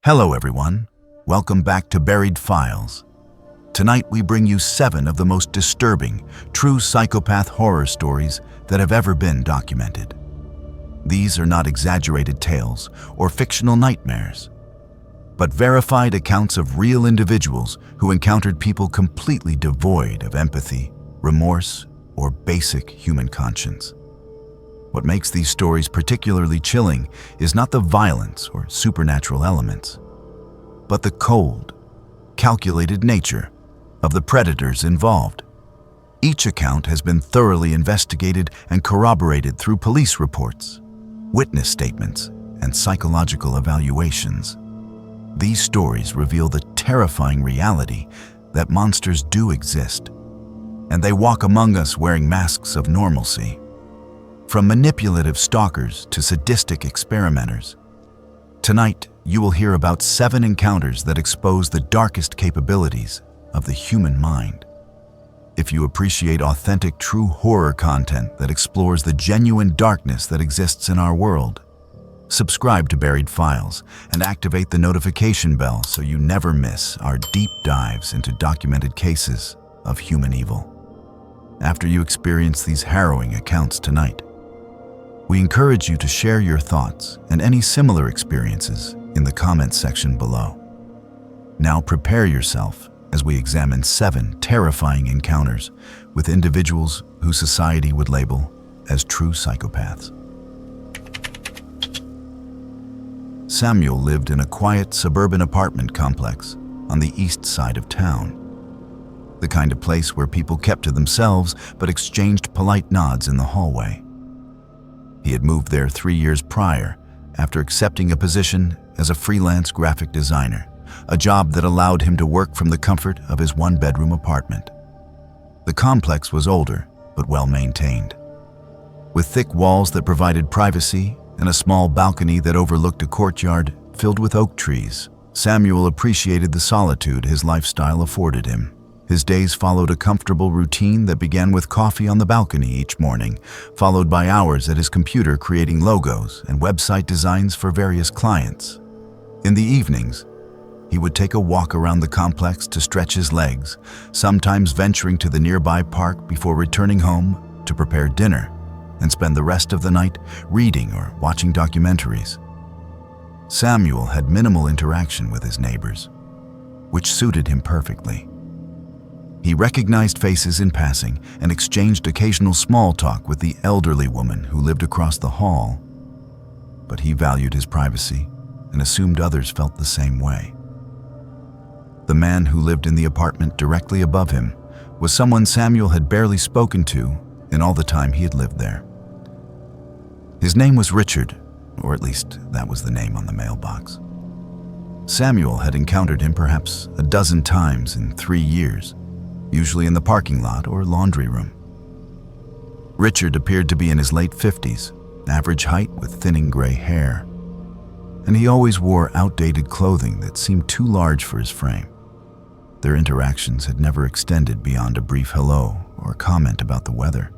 Hello everyone, welcome back to Buried Files. Tonight we bring you 7 of the most disturbing, true psychopath horror stories that have ever been documented. These are not exaggerated tales or fictional nightmares, but verified accounts of real individuals who encountered people completely devoid of empathy, remorse, or basic human conscience. What makes these stories particularly chilling is not the violence or supernatural elements, but the cold, calculated nature of the predators involved. Each account has been thoroughly investigated and corroborated through police reports, witness statements, and psychological evaluations. These stories reveal the terrifying reality that monsters do exist, and they walk among us wearing masks of normalcy. From manipulative stalkers to sadistic experimenters, tonight you will hear about 7 encounters that expose the darkest capabilities of the human mind. If you appreciate authentic, true horror content that explores the genuine darkness that exists in our world, subscribe to Buried Files and activate the notification bell so you never miss our deep dives into documented cases of human evil. After you experience these harrowing accounts tonight, we encourage you to share your thoughts and any similar experiences in the comments section below. Now prepare yourself as we examine 7 terrifying encounters with individuals who society would label as true psychopaths. Samuel lived in a quiet suburban apartment complex on the east side of town. The kind of place where people kept to themselves but exchanged polite nods in the hallway. He had moved there 3 years prior after accepting a position as a freelance graphic designer, a job that allowed him to work from the comfort of his 1-bedroom apartment. The complex was older but well-maintained, with thick walls that provided privacy and a small balcony that overlooked a courtyard filled with oak trees. Samuel appreciated the solitude his lifestyle afforded him. His days followed a comfortable routine that began with coffee on the balcony each morning, followed by hours at his computer creating logos and website designs for various clients. In the evenings, he would take a walk around the complex to stretch his legs, sometimes venturing to the nearby park before returning home to prepare dinner and spend the rest of the night reading or watching documentaries. Samuel had minimal interaction with his neighbors, which suited him perfectly. He recognized faces in passing and exchanged occasional small talk with the elderly woman who lived across the hall. But he valued his privacy and assumed others felt the same way. The man who lived in the apartment directly above him was someone Samuel had barely spoken to in all the time he had lived there. His name was Richard, or at least that was the name on the mailbox. Samuel had encountered him perhaps a dozen times in 3 years, usually in the parking lot or laundry room. Richard appeared to be in his late 50s, average height with thinning gray hair, and he always wore outdated clothing that seemed too large for his frame. Their interactions had never extended beyond a brief hello or comment about the weather.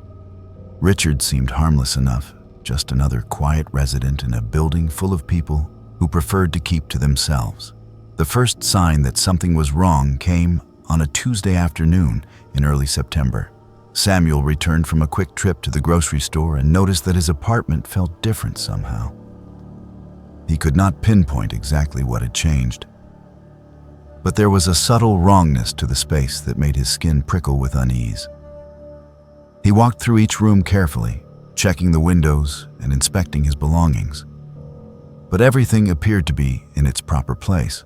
Richard seemed harmless enough, just another quiet resident in a building full of people who preferred to keep to themselves. The first sign that something was wrong came on a Tuesday afternoon in early September. Samuel returned from a quick trip to the grocery store and noticed that his apartment felt different somehow. He could not pinpoint exactly what had changed, but there was a subtle wrongness to the space that made his skin prickle with unease. He walked through each room carefully, checking the windows and inspecting his belongings, but everything appeared to be in its proper place.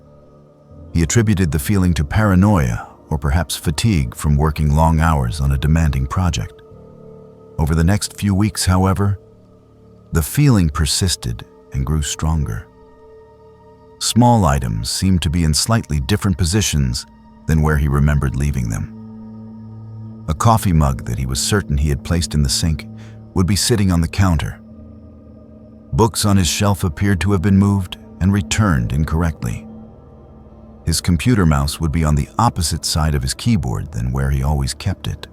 He attributed the feeling to paranoia or perhaps fatigue from working long hours on a demanding project. Over the next few weeks, however, the feeling persisted and grew stronger. Small items seemed to be in slightly different positions than where he remembered leaving them. A coffee mug that he was certain he had placed in the sink would be sitting on the counter. Books on his shelf appeared to have been moved and returned incorrectly. His computer mouse would be on the opposite side of his keyboard than where he always kept it.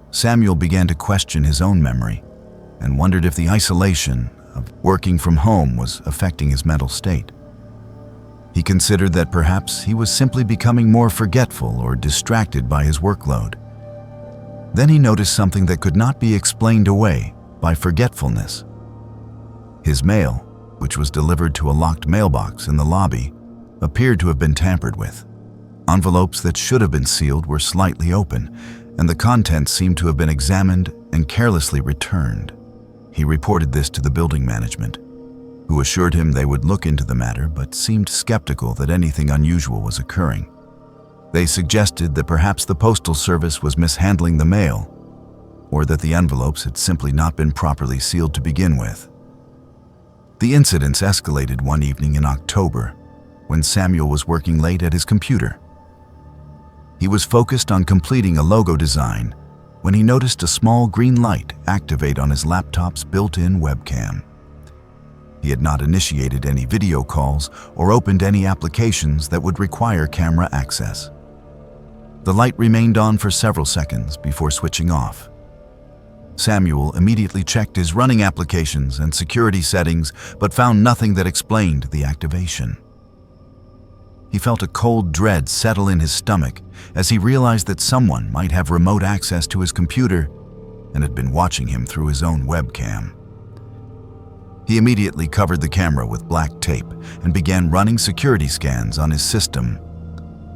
Samuel began to question his own memory and wondered if the isolation of working from home was affecting his mental state. He considered that perhaps he was simply becoming more forgetful or distracted by his workload. Then he noticed something that could not be explained away by forgetfulness. His mail, which was delivered to a locked mailbox in the lobby, appeared to have been tampered with. Envelopes that should have been sealed were slightly open, and the contents seemed to have been examined and carelessly returned. He reported this to the building management, who assured him they would look into the matter but seemed skeptical that anything unusual was occurring. They suggested that perhaps the postal service was mishandling the mail, or that the envelopes had simply not been properly sealed to begin with. The incidents escalated one evening in October, when Samuel was working late at his computer. He was focused on completing a logo design when he noticed a small green light activate on his laptop's built-in webcam. He had not initiated any video calls or opened any applications that would require camera access. The light remained on for several seconds before switching off. Samuel immediately checked his running applications and security settings, but found nothing that explained the activation. He felt a cold dread settle in his stomach as he realized that someone might have remote access to his computer and had been watching him through his own webcam. He immediately covered the camera with black tape and began running security scans on his system,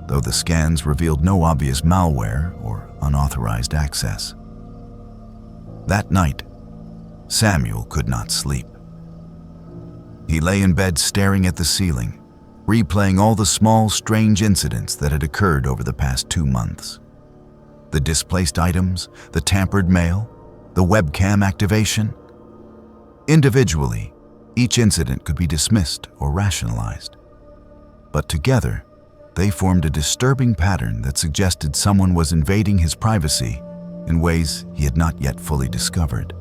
though the scans revealed no obvious malware or unauthorized access. That night, Samuel could not sleep. He lay in bed staring at the ceiling, replaying all the small, strange incidents that had occurred over the past 2 months. The displaced items, the tampered mail, the webcam activation. Individually, each incident could be dismissed or rationalized. But together, they formed a disturbing pattern that suggested someone was invading his privacy in ways he had not yet fully discovered.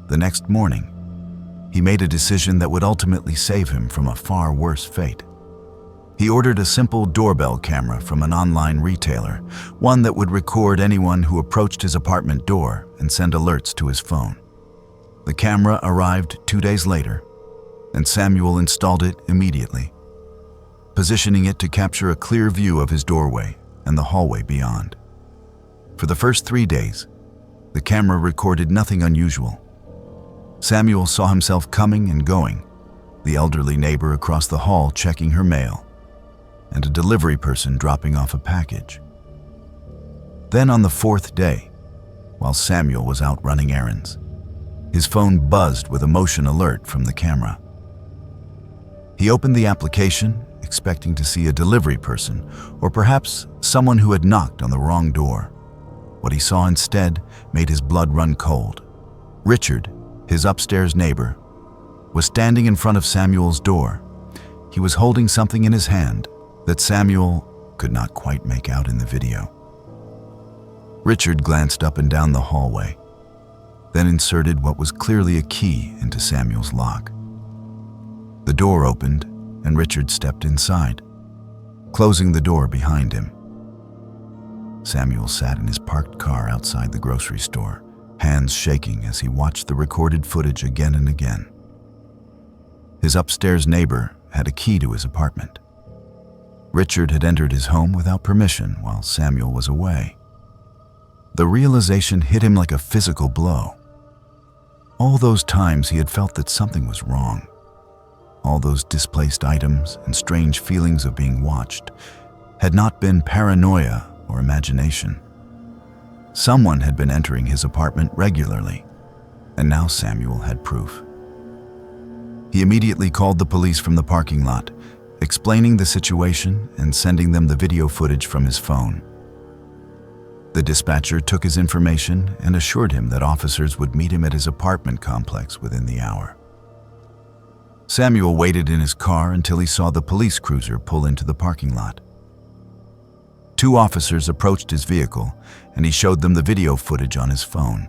The next morning, he made a decision that would ultimately save him from a far worse fate. He ordered a simple doorbell camera from an online retailer, one that would record anyone who approached his apartment door and send alerts to his phone. The camera arrived 2 days later, and Samuel installed it immediately, positioning it to capture a clear view of his doorway and the hallway beyond. For the first 3 days, the camera recorded nothing unusual. Samuel saw himself coming and going, the elderly neighbor across the hall checking her mail, and a delivery person dropping off a package. Then on the 4th day, while Samuel was out running errands, his phone buzzed with a motion alert from the camera. He opened the application, expecting to see a delivery person or perhaps someone who had knocked on the wrong door. What he saw instead made his blood run cold. Richard, his upstairs neighbor, was standing in front of Samuel's door. He was holding something in his hand that Samuel could not quite make out in the video. Richard glanced up and down the hallway, then inserted what was clearly a key into Samuel's lock. The door opened and Richard stepped inside, closing the door behind him. Samuel sat in his parked car outside the grocery store, hands shaking as he watched the recorded footage again and again. His upstairs neighbor had a key to his apartment. Richard had entered his home without permission while Samuel was away. The realization hit him like a physical blow. All those times he had felt that something was wrong. All those displaced items and strange feelings of being watched had not been paranoia or imagination. Someone had been entering his apartment regularly, and now Samuel had proof. He immediately called the police from the parking lot, explaining the situation and sending them the video footage from his phone. The dispatcher took his information and assured him that officers would meet him at his apartment complex within the hour. Samuel waited in his car until he saw the police cruiser pull into the parking lot. 2 officers approached his vehicle, and he showed them the video footage on his phone.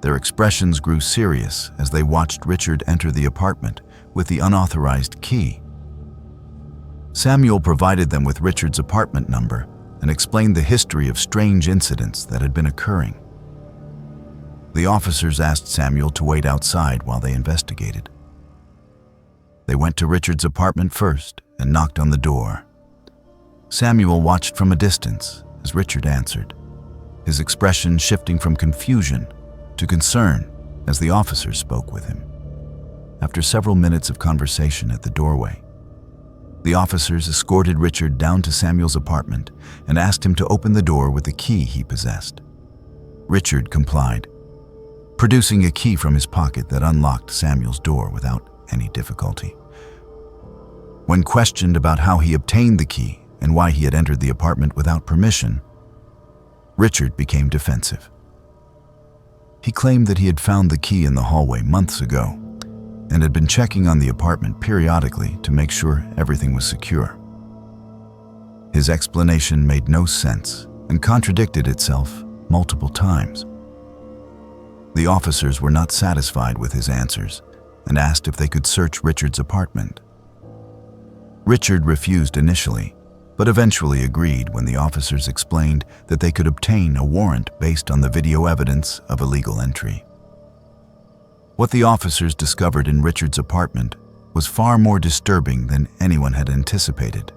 Their expressions grew serious as they watched Richard enter the apartment with the unauthorized key. Samuel provided them with Richard's apartment number and explained the history of strange incidents that had been occurring. The officers asked Samuel to wait outside while they investigated. They went to Richard's apartment first and knocked on the door. Samuel watched from a distance as Richard answered, his expression shifting from confusion to concern as the officers spoke with him. After several minutes of conversation at the doorway, the officers escorted Richard down to Samuel's apartment and asked him to open the door with the key he possessed. Richard complied, producing a key from his pocket that unlocked Samuel's door without any difficulty. When questioned about how he obtained the key and why he had entered the apartment without permission, Richard became defensive. He claimed that he had found the key in the hallway months ago and had been checking on the apartment periodically to make sure everything was secure. His explanation made no sense and contradicted itself multiple times. The officers were not satisfied with his answers and asked if they could search Richard's apartment. Richard refused initially, but eventually agreed when the officers explained that they could obtain a warrant based on the video evidence of illegal entry. What the officers discovered in Richard's apartment was far more disturbing than anyone had anticipated.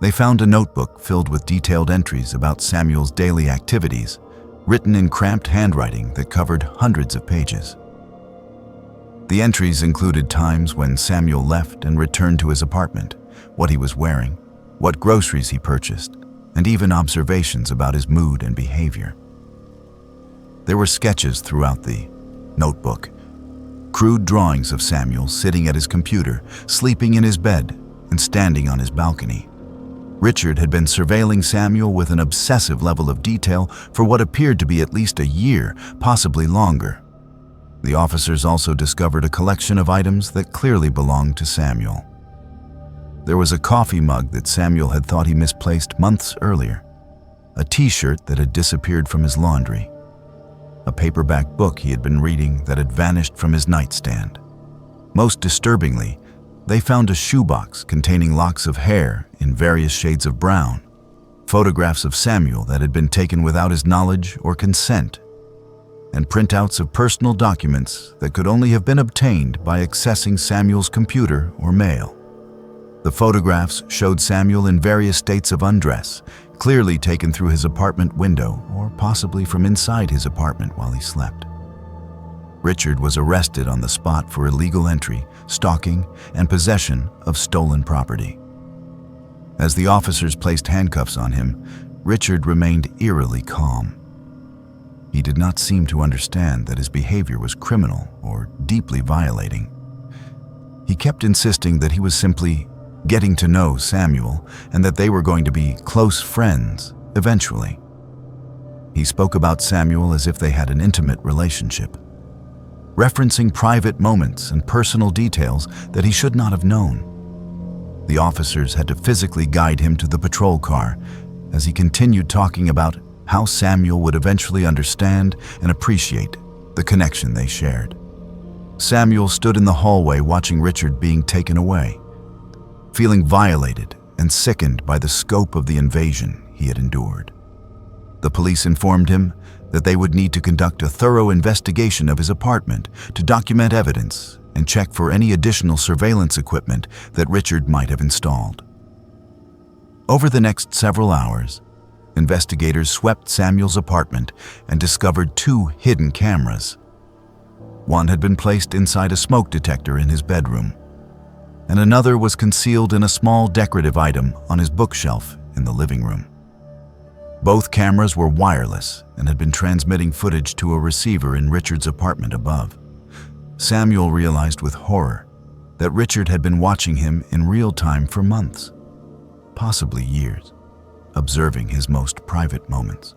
They found a notebook filled with detailed entries about Samuel's daily activities, written in cramped handwriting that covered hundreds of pages. The entries included times when Samuel left and returned to his apartment, what he was wearing, what groceries he purchased, and even observations about his mood and behavior. There were sketches throughout the notebook, crude drawings of Samuel sitting at his computer, sleeping in his bed, and standing on his balcony. Richard had been surveilling Samuel with an obsessive level of detail for what appeared to be at least a year, possibly longer. The officers also discovered a collection of items that clearly belonged to Samuel. There was a coffee mug that Samuel had thought he misplaced months earlier, a t-shirt that had disappeared from his laundry, a paperback book he had been reading that had vanished from his nightstand. Most disturbingly, they found a shoebox containing locks of hair in various shades of brown, photographs of Samuel that had been taken without his knowledge or consent, and printouts of personal documents that could only have been obtained by accessing Samuel's computer or mail. The photographs showed Samuel in various states of undress, clearly taken through his apartment window or possibly from inside his apartment while he slept. Richard was arrested on the spot for illegal entry, stalking, and possession of stolen property. As the officers placed handcuffs on him, Richard remained eerily calm. He did not seem to understand that his behavior was criminal or deeply violating. He kept insisting that he was simply getting to know Samuel and that they were going to be close friends eventually. He spoke about Samuel as if they had an intimate relationship, referencing private moments and personal details that he should not have known. The officers had to physically guide him to the patrol car as he continued talking about how Samuel would eventually understand and appreciate the connection they shared. Samuel stood in the hallway watching Richard being taken away, feeling violated and sickened by the scope of the invasion he had endured. The police informed him that they would need to conduct a thorough investigation of his apartment to document evidence and check for any additional surveillance equipment that Richard might have installed. Over the next several hours, investigators swept Samuel's apartment and discovered 2 hidden cameras. One had been placed inside a smoke detector in his bedroom, and another was concealed in a small decorative item on his bookshelf in the living room. Both cameras were wireless and had been transmitting footage to a receiver in Richard's apartment above. Samuel realized with horror that Richard had been watching him in real time for months, possibly years, observing his most private moments.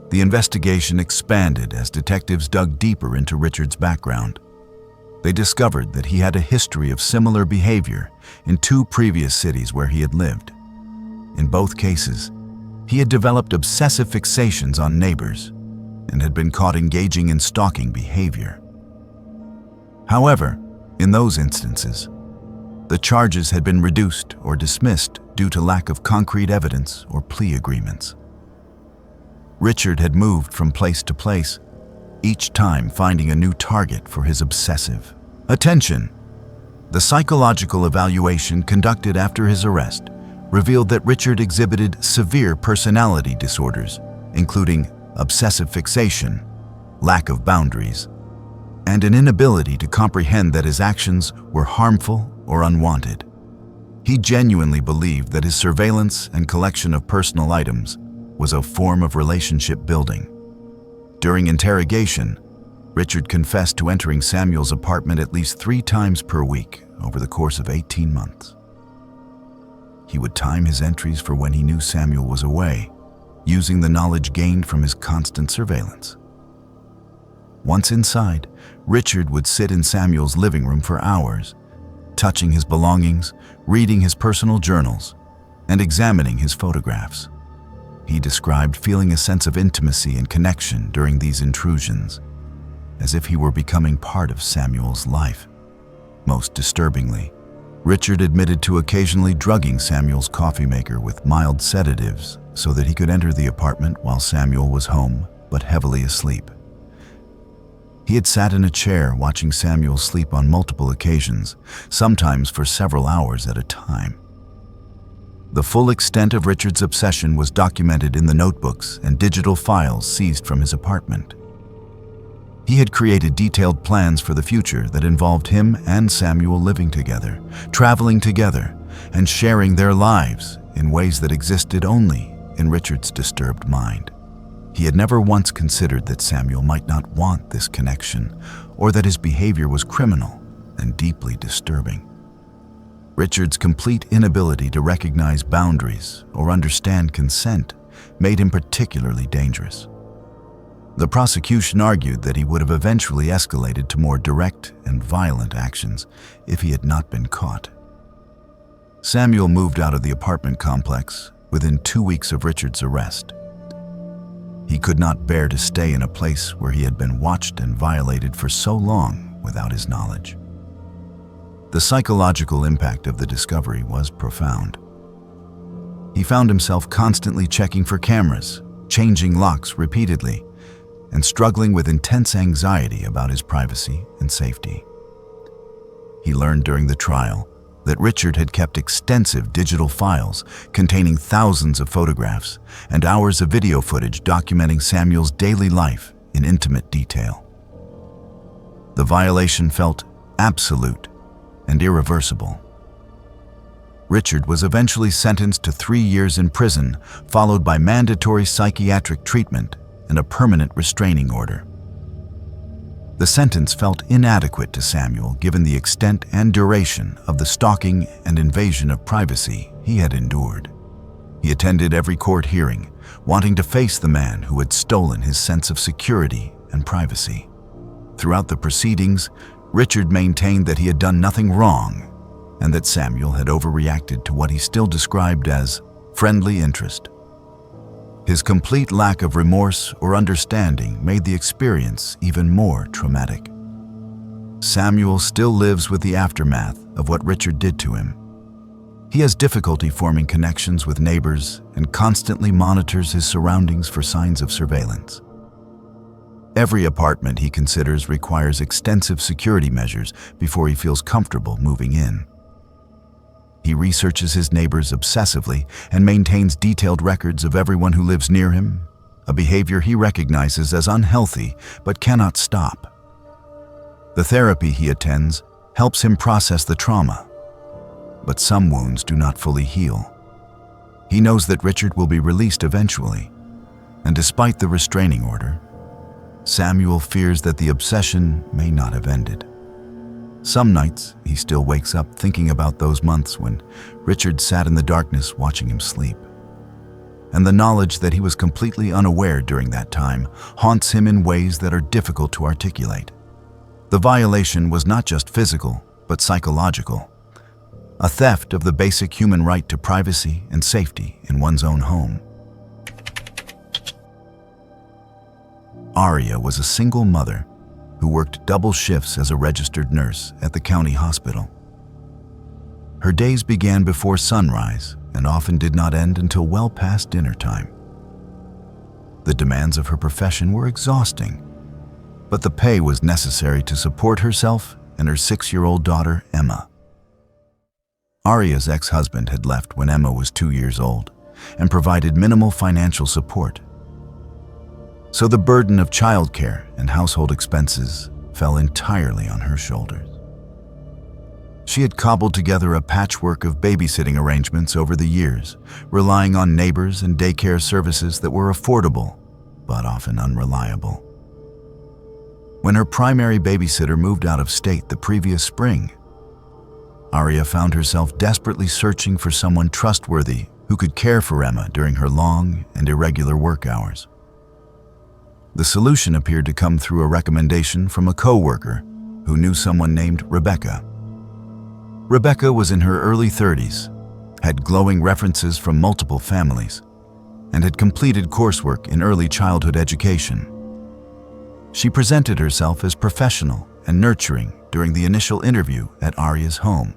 The investigation expanded as detectives dug deeper into Richard's background. They discovered that he had a history of similar behavior in 2 previous cities where he had lived. In both cases, he had developed obsessive fixations on neighbors and had been caught engaging in stalking behavior. However, in those instances, the charges had been reduced or dismissed due to lack of concrete evidence or plea agreements. Richard had moved from place to place, each time finding a new target for his obsessive attention. The psychological evaluation conducted after his arrest revealed that Richard exhibited severe personality disorders, including obsessive fixation, lack of boundaries, and an inability to comprehend that his actions were harmful or unwanted. He genuinely believed that his surveillance and collection of personal items was a form of relationship building. During interrogation, Richard confessed to entering Samuel's apartment at least 3 times per week over the course of 18 months. He would time his entries for when he knew Samuel was away, using the knowledge gained from his constant surveillance. Once inside, Richard would sit in Samuel's living room for hours, touching his belongings, reading his personal journals, and examining his photographs. He described feeling a sense of intimacy and connection during these intrusions, as if he were becoming part of Samuel's life. Most disturbingly, Richard admitted to occasionally drugging Samuel's coffee maker with mild sedatives so that he could enter the apartment while Samuel was home but heavily asleep. He had sat in a chair watching Samuel sleep on multiple occasions, sometimes for several hours at a time. The full extent of Richard's obsession was documented in the notebooks and digital files seized from his apartment. He had created detailed plans for the future that involved him and Samuel living together, traveling together, and sharing their lives in ways that existed only in Richard's disturbed mind. He had never once considered that Samuel might not want this connection, or that his behavior was criminal and deeply disturbing. Richard's complete inability to recognize boundaries or understand consent made him particularly dangerous. The prosecution argued that he would have eventually escalated to more direct and violent actions if he had not been caught. Samuel moved out of the apartment complex within 2 weeks of Richard's arrest. He could not bear to stay in a place where he had been watched and violated for so long without his knowledge. The psychological impact of the discovery was profound. He found himself constantly checking for cameras, changing locks repeatedly, and struggling with intense anxiety about his privacy and safety. He learned during the trial that Richard had kept extensive digital files containing thousands of photographs and hours of video footage documenting Samuel's daily life in intimate detail. The violation felt absolute and irreversible. Richard was eventually sentenced to 3 years in prison, followed by mandatory psychiatric treatment and a permanent restraining order. The sentence felt inadequate to Samuel given the extent and duration of the stalking and invasion of privacy he had endured. He attended every court hearing, wanting to face the man who had stolen his sense of security and privacy. Throughout the proceedings, Richard maintained that he had done nothing wrong and that Samuel had overreacted to what he still described as friendly interest. His complete lack of remorse or understanding made the experience even more traumatic. Samuel still lives with the aftermath of what Richard did to him. He has difficulty forming connections with neighbors and constantly monitors his surroundings for signs of surveillance. Every apartment he considers requires extensive security measures before he feels comfortable moving in. He researches his neighbors obsessively and maintains detailed records of everyone who lives near him, a behavior he recognizes as unhealthy but cannot stop. The therapy he attends helps him process the trauma, but some wounds do not fully heal. He knows that Richard will be released eventually, and despite the restraining order, Samuel fears that the obsession may not have ended. Some nights, he still wakes up thinking about those months when Richard sat in the darkness watching him sleep. And the knowledge that he was completely unaware during that time haunts him in ways that are difficult to articulate. The violation was not just physical, but psychological. A theft of the basic human right to privacy and safety in one's own home. Aria was a single mother who worked double shifts as a registered nurse at the county hospital. Her days began before sunrise and often did not end until well past dinner time. The demands of her profession were exhausting, but the pay was necessary to support herself and her 6-year-old daughter, Emma. Aria's ex-husband had left when Emma was 2 years old and provided minimal financial support. So the burden of childcare and household expenses fell entirely on her shoulders. She had cobbled together a patchwork of babysitting arrangements over the years, relying on neighbors and daycare services that were affordable, but often unreliable. When her primary babysitter moved out of state the previous spring, Aria found herself desperately searching for someone trustworthy who could care for Emma during her long and irregular work hours. The solution appeared to come through a recommendation from a co-worker who knew someone named Rebecca. Rebecca was in her early 30s, had glowing references from multiple families, and had completed coursework in early childhood education. She presented herself as professional and nurturing during the initial interview at Aria's home.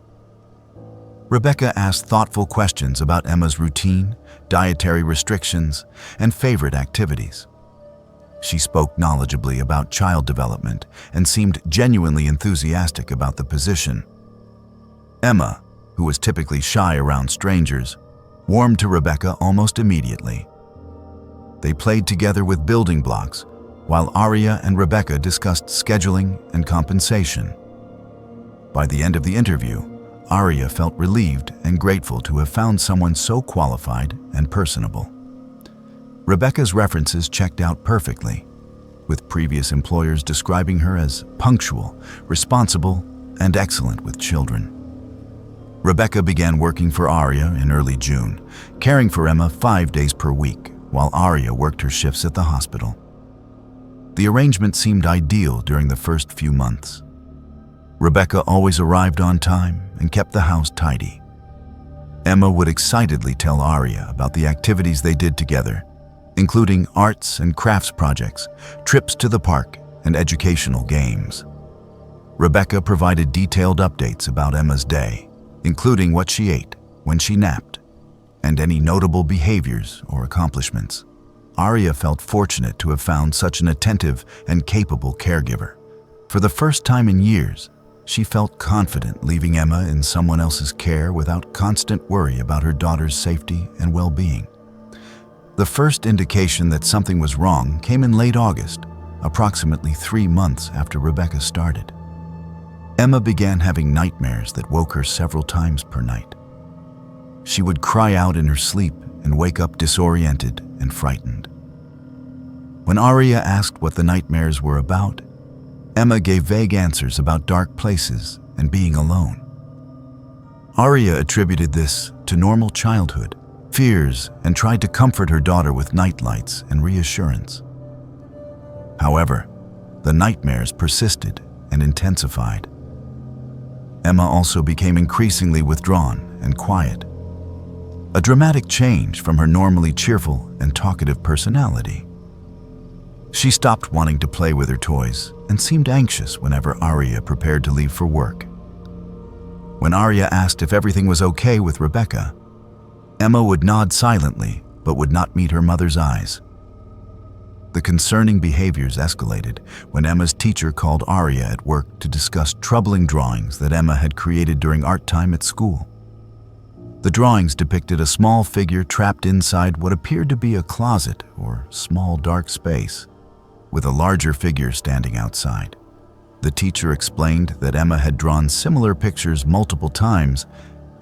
Rebecca asked thoughtful questions about Emma's routine, dietary restrictions, and favorite activities. She spoke knowledgeably about child development and seemed genuinely enthusiastic about the position. Emma, who was typically shy around strangers, warmed to Rebecca almost immediately. They played together with building blocks, while Aria and Rebecca discussed scheduling and compensation. By the end of the interview, Aria felt relieved and grateful to have found someone so qualified and personable. Rebecca's references checked out perfectly, with previous employers describing her as punctual, responsible, and excellent with children. Rebecca began working for Aria in early June, caring for Emma 5 days per week, while Aria worked her shifts at the hospital. The arrangement seemed ideal during the first few months. Rebecca always arrived on time and kept the house tidy. Emma would excitedly tell Aria about the activities they did together, including arts and crafts projects, trips to the park, and educational games. Rebecca provided detailed updates about Emma's day, including what she ate, when she napped, and any notable behaviors or accomplishments. Aria felt fortunate to have found such an attentive and capable caregiver. For the first time in years, she felt confident leaving Emma in someone else's care without constant worry about her daughter's safety and well-being. The first indication that something was wrong came in late August, approximately 3 months after Rebecca started. Emma began having nightmares that woke her several times per night. She would cry out in her sleep and wake up disoriented and frightened. When Aria asked what the nightmares were about, Emma gave vague answers about dark places and being alone. Aria attributed this to normal childhood fears and tried to comfort her daughter with nightlights and reassurance. However, the nightmares persisted and intensified. Emma also became increasingly withdrawn and quiet, a dramatic change from her normally cheerful and talkative personality. She stopped wanting to play with her toys and seemed anxious whenever Aria prepared to leave for work. When Aria asked if everything was okay with Rebecca, Emma would nod silently but would not meet her mother's eyes. The concerning behaviors escalated when Emma's teacher called Aria at work to discuss troubling drawings that Emma had created during art time at school. The drawings depicted a small figure trapped inside what appeared to be a closet or small dark space, with a larger figure standing outside. The teacher explained that Emma had drawn similar pictures multiple times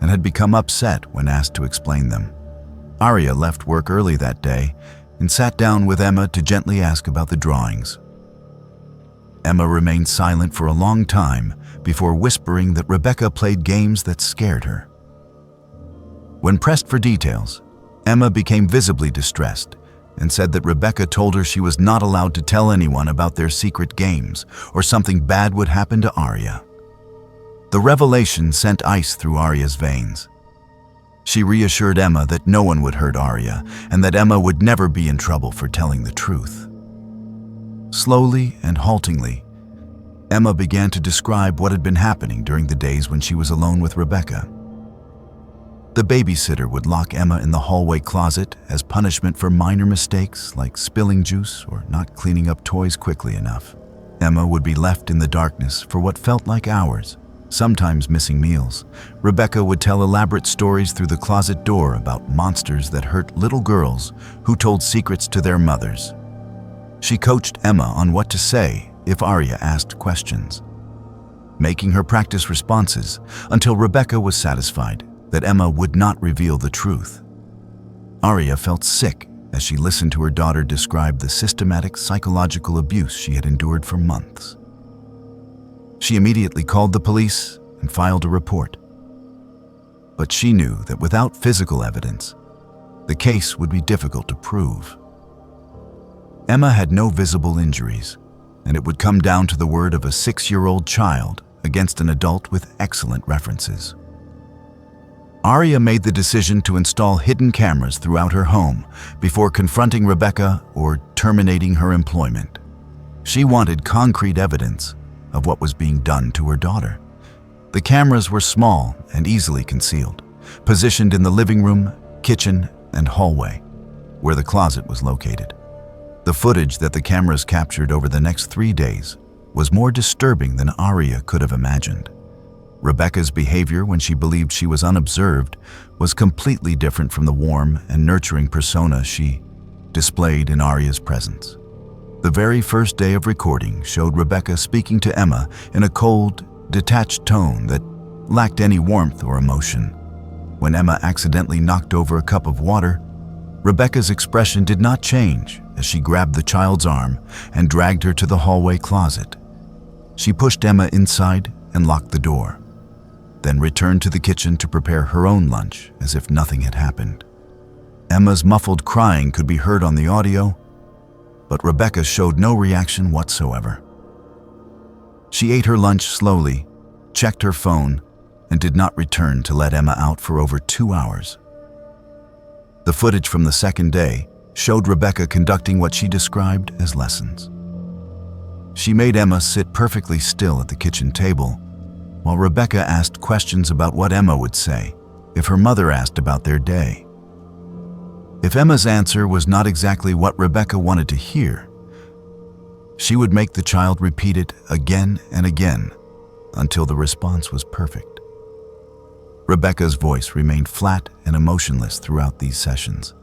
and had become upset when asked to explain them. Aria left work early that day and sat down with Emma to gently ask about the drawings. Emma remained silent for a long time before whispering that Rebecca played games that scared her. When pressed for details, Emma became visibly distressed and said that Rebecca told her she was not allowed to tell anyone about their secret games or something bad would happen to Aria. The revelation sent ice through Aria's veins. She reassured Emma that no one would hurt Aria and that Emma would never be in trouble for telling the truth. Slowly and haltingly, Emma began to describe what had been happening during the days when she was alone with Rebecca. The babysitter would lock Emma in the hallway closet as punishment for minor mistakes like spilling juice or not cleaning up toys quickly enough. Emma would be left in the darkness for what felt like hours, sometimes missing meals, Rebecca would tell elaborate stories through the closet door about monsters that hurt little girls who told secrets to their mothers. She coached Emma on what to say if Arya asked questions, making her practice responses until Rebecca was satisfied that Emma would not reveal the truth. Arya felt sick as she listened to her daughter describe the systematic psychological abuse she had endured for months. She immediately called the police and filed a report. But she knew that without physical evidence, the case would be difficult to prove. Emma had no visible injuries, and it would come down to the word of a 6-year-old child against an adult with excellent references. Arya made the decision to install hidden cameras throughout her home before confronting Rebecca or terminating her employment. She wanted concrete evidence of what was being done to her daughter. The cameras were small and easily concealed, positioned in the living room, kitchen, and hallway, where the closet was located. The footage that the cameras captured over the next 3 days was more disturbing than Arya could have imagined. Rebecca's behavior when she believed she was unobserved was completely different from the warm and nurturing persona she displayed in Arya's presence. The very first day of recording showed Rebecca speaking to Emma in a cold, detached tone that lacked any warmth or emotion. When Emma accidentally knocked over a cup of water, Rebecca's expression did not change as she grabbed the child's arm and dragged her to the hallway closet. She pushed Emma inside and locked the door, then returned to the kitchen to prepare her own lunch as if nothing had happened. Emma's muffled crying could be heard on the audio, but Rebecca showed no reaction whatsoever. She ate her lunch slowly, checked her phone, and did not return to let Emma out for over 2 hours. The footage from the second day showed Rebecca conducting what she described as lessons. She made Emma sit perfectly still at the kitchen table, while Rebecca asked questions about what Emma would say if her mother asked about their day. If Emma's answer was not exactly what Rebecca wanted to hear, she would make the child repeat it again and again until the response was perfect. Rebecca's voice remained flat and emotionless throughout these sessions,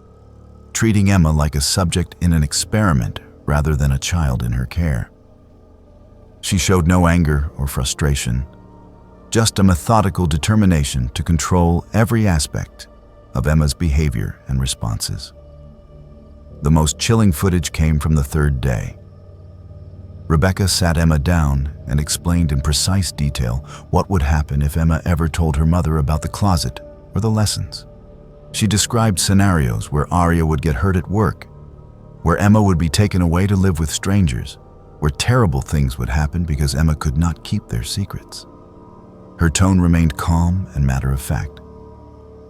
treating Emma like a subject in an experiment rather than a child in her care. She showed no anger or frustration, just a methodical determination to control every aspect of Emma's behavior and responses. The most chilling footage came from the third day. Rebecca sat Emma down and explained in precise detail what would happen if Emma ever told her mother about the closet or the lessons. She described scenarios where Arya would get hurt at work, where Emma would be taken away to live with strangers, where terrible things would happen because Emma could not keep their secrets. Her tone remained calm and matter-of-fact,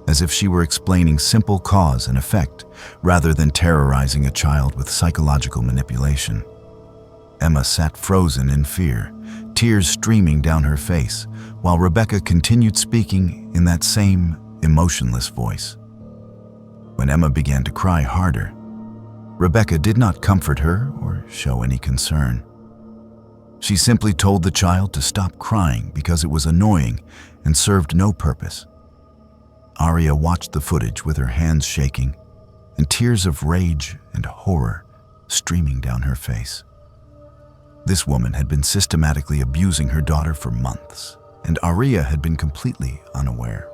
as if she were explaining simple cause and effect rather than terrorizing a child with psychological manipulation. Emma sat frozen in fear, tears streaming down her face, while Rebecca continued speaking in that same emotionless voice. When Emma began to cry harder, Rebecca did not comfort her or show any concern. She simply told the child to stop crying because it was annoying and served no purpose. Arya watched the footage with her hands shaking and tears of rage and horror streaming down her face. This woman had been systematically abusing her daughter for months, and Arya had been completely unaware.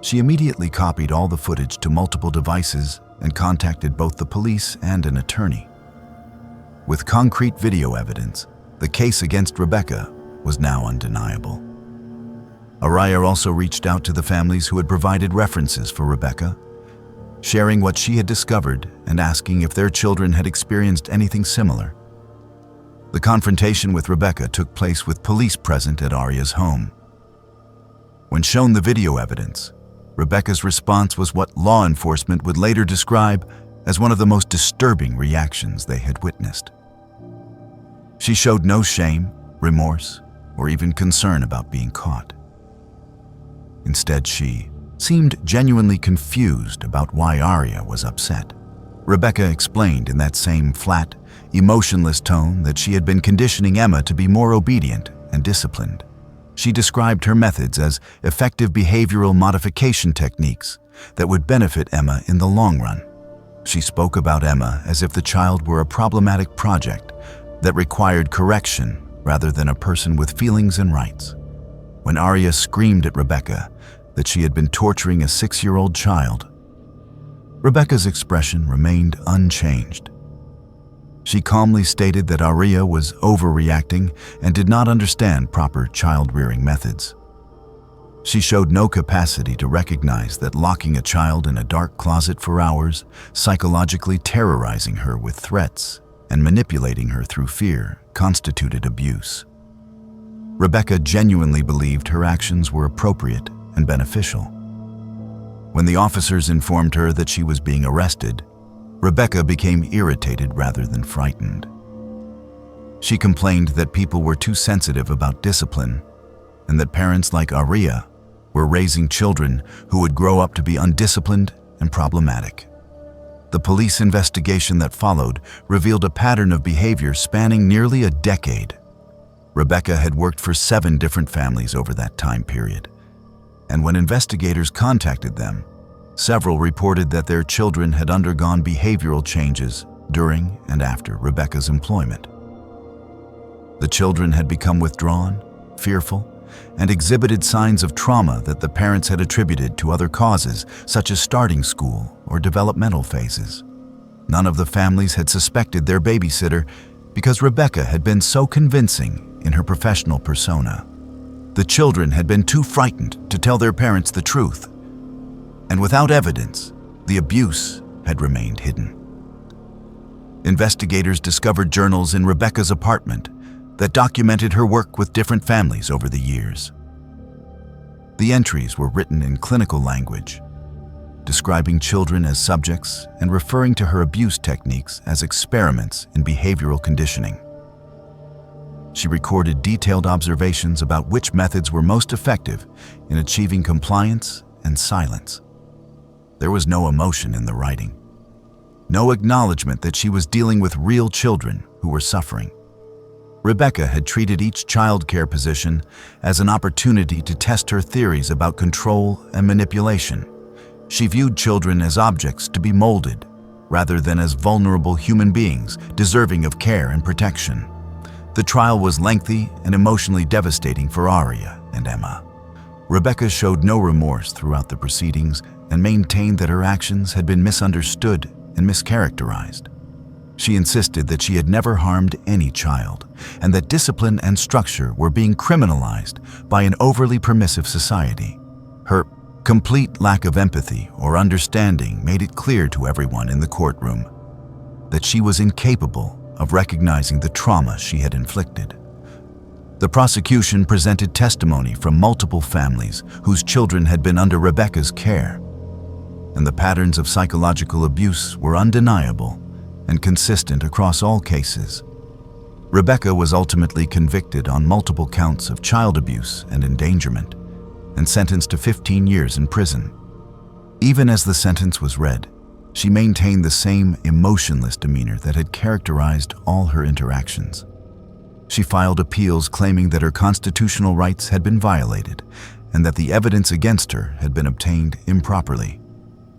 She immediately copied all the footage to multiple devices and contacted both the police and an attorney. With concrete video evidence, the case against Rebecca was now undeniable. Arya also reached out to the families who had provided references for Rebecca, sharing what she had discovered and asking if their children had experienced anything similar. The confrontation with Rebecca took place with police present at Arya's home. When shown the video evidence, Rebecca's response was what law enforcement would later describe as one of the most disturbing reactions they had witnessed. She showed no shame, remorse, or even concern about being caught. Instead, she seemed genuinely confused about why Arya was upset. Rebecca explained in that same flat, emotionless tone that she had been conditioning Emma to be more obedient and disciplined. She described her methods as effective behavioral modification techniques that would benefit Emma in the long run. She spoke about Emma as if the child were a problematic project that required correction rather than a person with feelings and rights. When Arya screamed at Rebecca that she had been torturing a 6-year-old child, Rebecca's expression remained unchanged. She calmly stated that Arya was overreacting and did not understand proper child-rearing methods. She showed no capacity to recognize that locking a child in a dark closet for hours, psychologically terrorizing her with threats, and manipulating her through fear constituted abuse. Rebecca genuinely believed her actions were appropriate and beneficial. When the officers informed her that she was being arrested, Rebecca became irritated rather than frightened. She complained that people were too sensitive about discipline and that parents like Arya were raising children who would grow up to be undisciplined and problematic. The police investigation that followed revealed a pattern of behavior spanning nearly a decade. Rebecca had worked for 7 different families over that time period, and when investigators contacted them, several reported that their children had undergone behavioral changes during and after Rebecca's employment. The children had become withdrawn, fearful, and exhibited signs of trauma that the parents had attributed to other causes, such as starting school or developmental phases. None of the families had suspected their babysitter because Rebecca had been so convincing in her professional persona. The children had been too frightened to tell their parents the truth, and without evidence, the abuse had remained hidden. Investigators discovered journals in Rebecca's apartment that documented her work with different families over the years. The entries were written in clinical language, describing children as subjects and referring to her abuse techniques as experiments in behavioral conditioning. She recorded detailed observations about which methods were most effective in achieving compliance and silence. There was no emotion in the writing, no acknowledgement that she was dealing with real children who were suffering. Rebecca had treated each child care position as an opportunity to test her theories about control and manipulation. She viewed children as objects to be molded, rather than as vulnerable human beings deserving of care and protection. The trial was lengthy and emotionally devastating for Arya and Emma. Rebecca showed no remorse throughout the proceedings and maintained that her actions had been misunderstood and mischaracterized. She insisted that she had never harmed any child, and that discipline and structure were being criminalized by an overly permissive society. Her complete lack of empathy or understanding made it clear to everyone in the courtroom that she was incapable of recognizing the trauma she had inflicted. The prosecution presented testimony from multiple families whose children had been under Rebecca's care, and the patterns of psychological abuse were undeniable and consistent across all cases. Rebecca was ultimately convicted on multiple counts of child abuse and endangerment and sentenced to 15 years in prison. Even as the sentence was read, she maintained the same emotionless demeanor that had characterized all her interactions. She filed appeals claiming that her constitutional rights had been violated and that the evidence against her had been obtained improperly.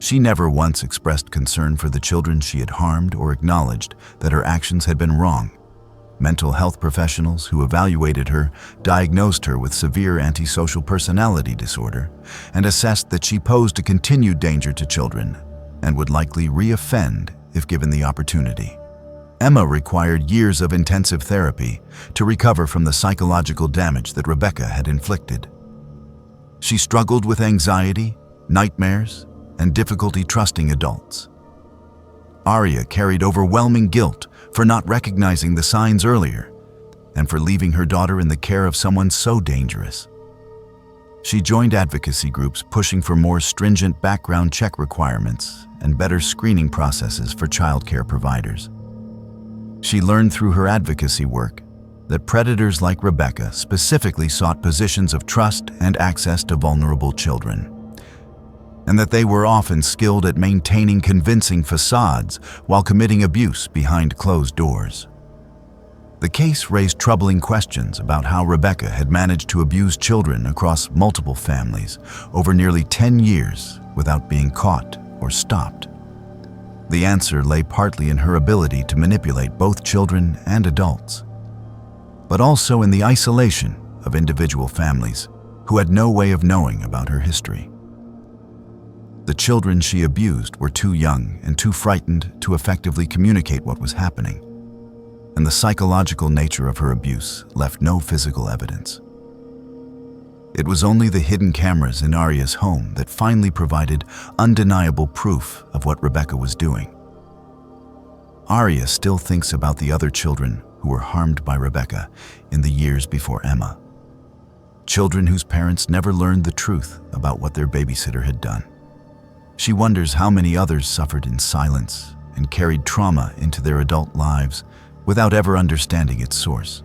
She never once expressed concern for the children she had harmed or acknowledged that her actions had been wrong. Mental health professionals who evaluated her diagnosed her with severe antisocial personality disorder and assessed that she posed a continued danger to children and would likely re-offend if given the opportunity. Emma required years of intensive therapy to recover from the psychological damage that Rebecca had inflicted. She struggled with anxiety, nightmares, and difficulty trusting adults. Arya carried overwhelming guilt for not recognizing the signs earlier and for leaving her daughter in the care of someone so dangerous. She joined advocacy groups pushing for more stringent background check requirements and better screening processes for childcare providers. She learned through her advocacy work that predators like Rebecca specifically sought positions of trust and access to vulnerable children, and that they were often skilled at maintaining convincing facades while committing abuse behind closed doors. The case raised troubling questions about how Rebecca had managed to abuse children across multiple families over nearly 10 years without being caught or stopped. The answer lay partly in her ability to manipulate both children and adults, but also in the isolation of individual families who had no way of knowing about her history. The children she abused were too young and too frightened to effectively communicate what was happening, and the psychological nature of her abuse left no physical evidence. It was only the hidden cameras in Aria's home that finally provided undeniable proof of what Rebecca was doing. Aria still thinks about the other children who were harmed by Rebecca in the years before Emma. Children whose parents never learned the truth about what their babysitter had done. She wonders how many others suffered in silence and carried trauma into their adult lives without ever understanding its source.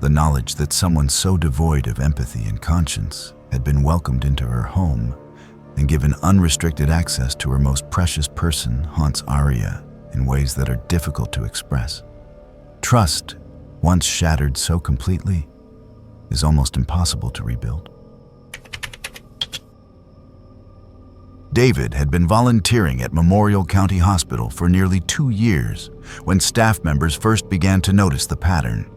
The knowledge that someone so devoid of empathy and conscience had been welcomed into her home and given unrestricted access to her most precious person haunts Aria in ways that are difficult to express. Trust, once shattered so completely, is almost impossible to rebuild. David had been volunteering at Memorial County Hospital for nearly 2 years when staff members first began to notice the pattern.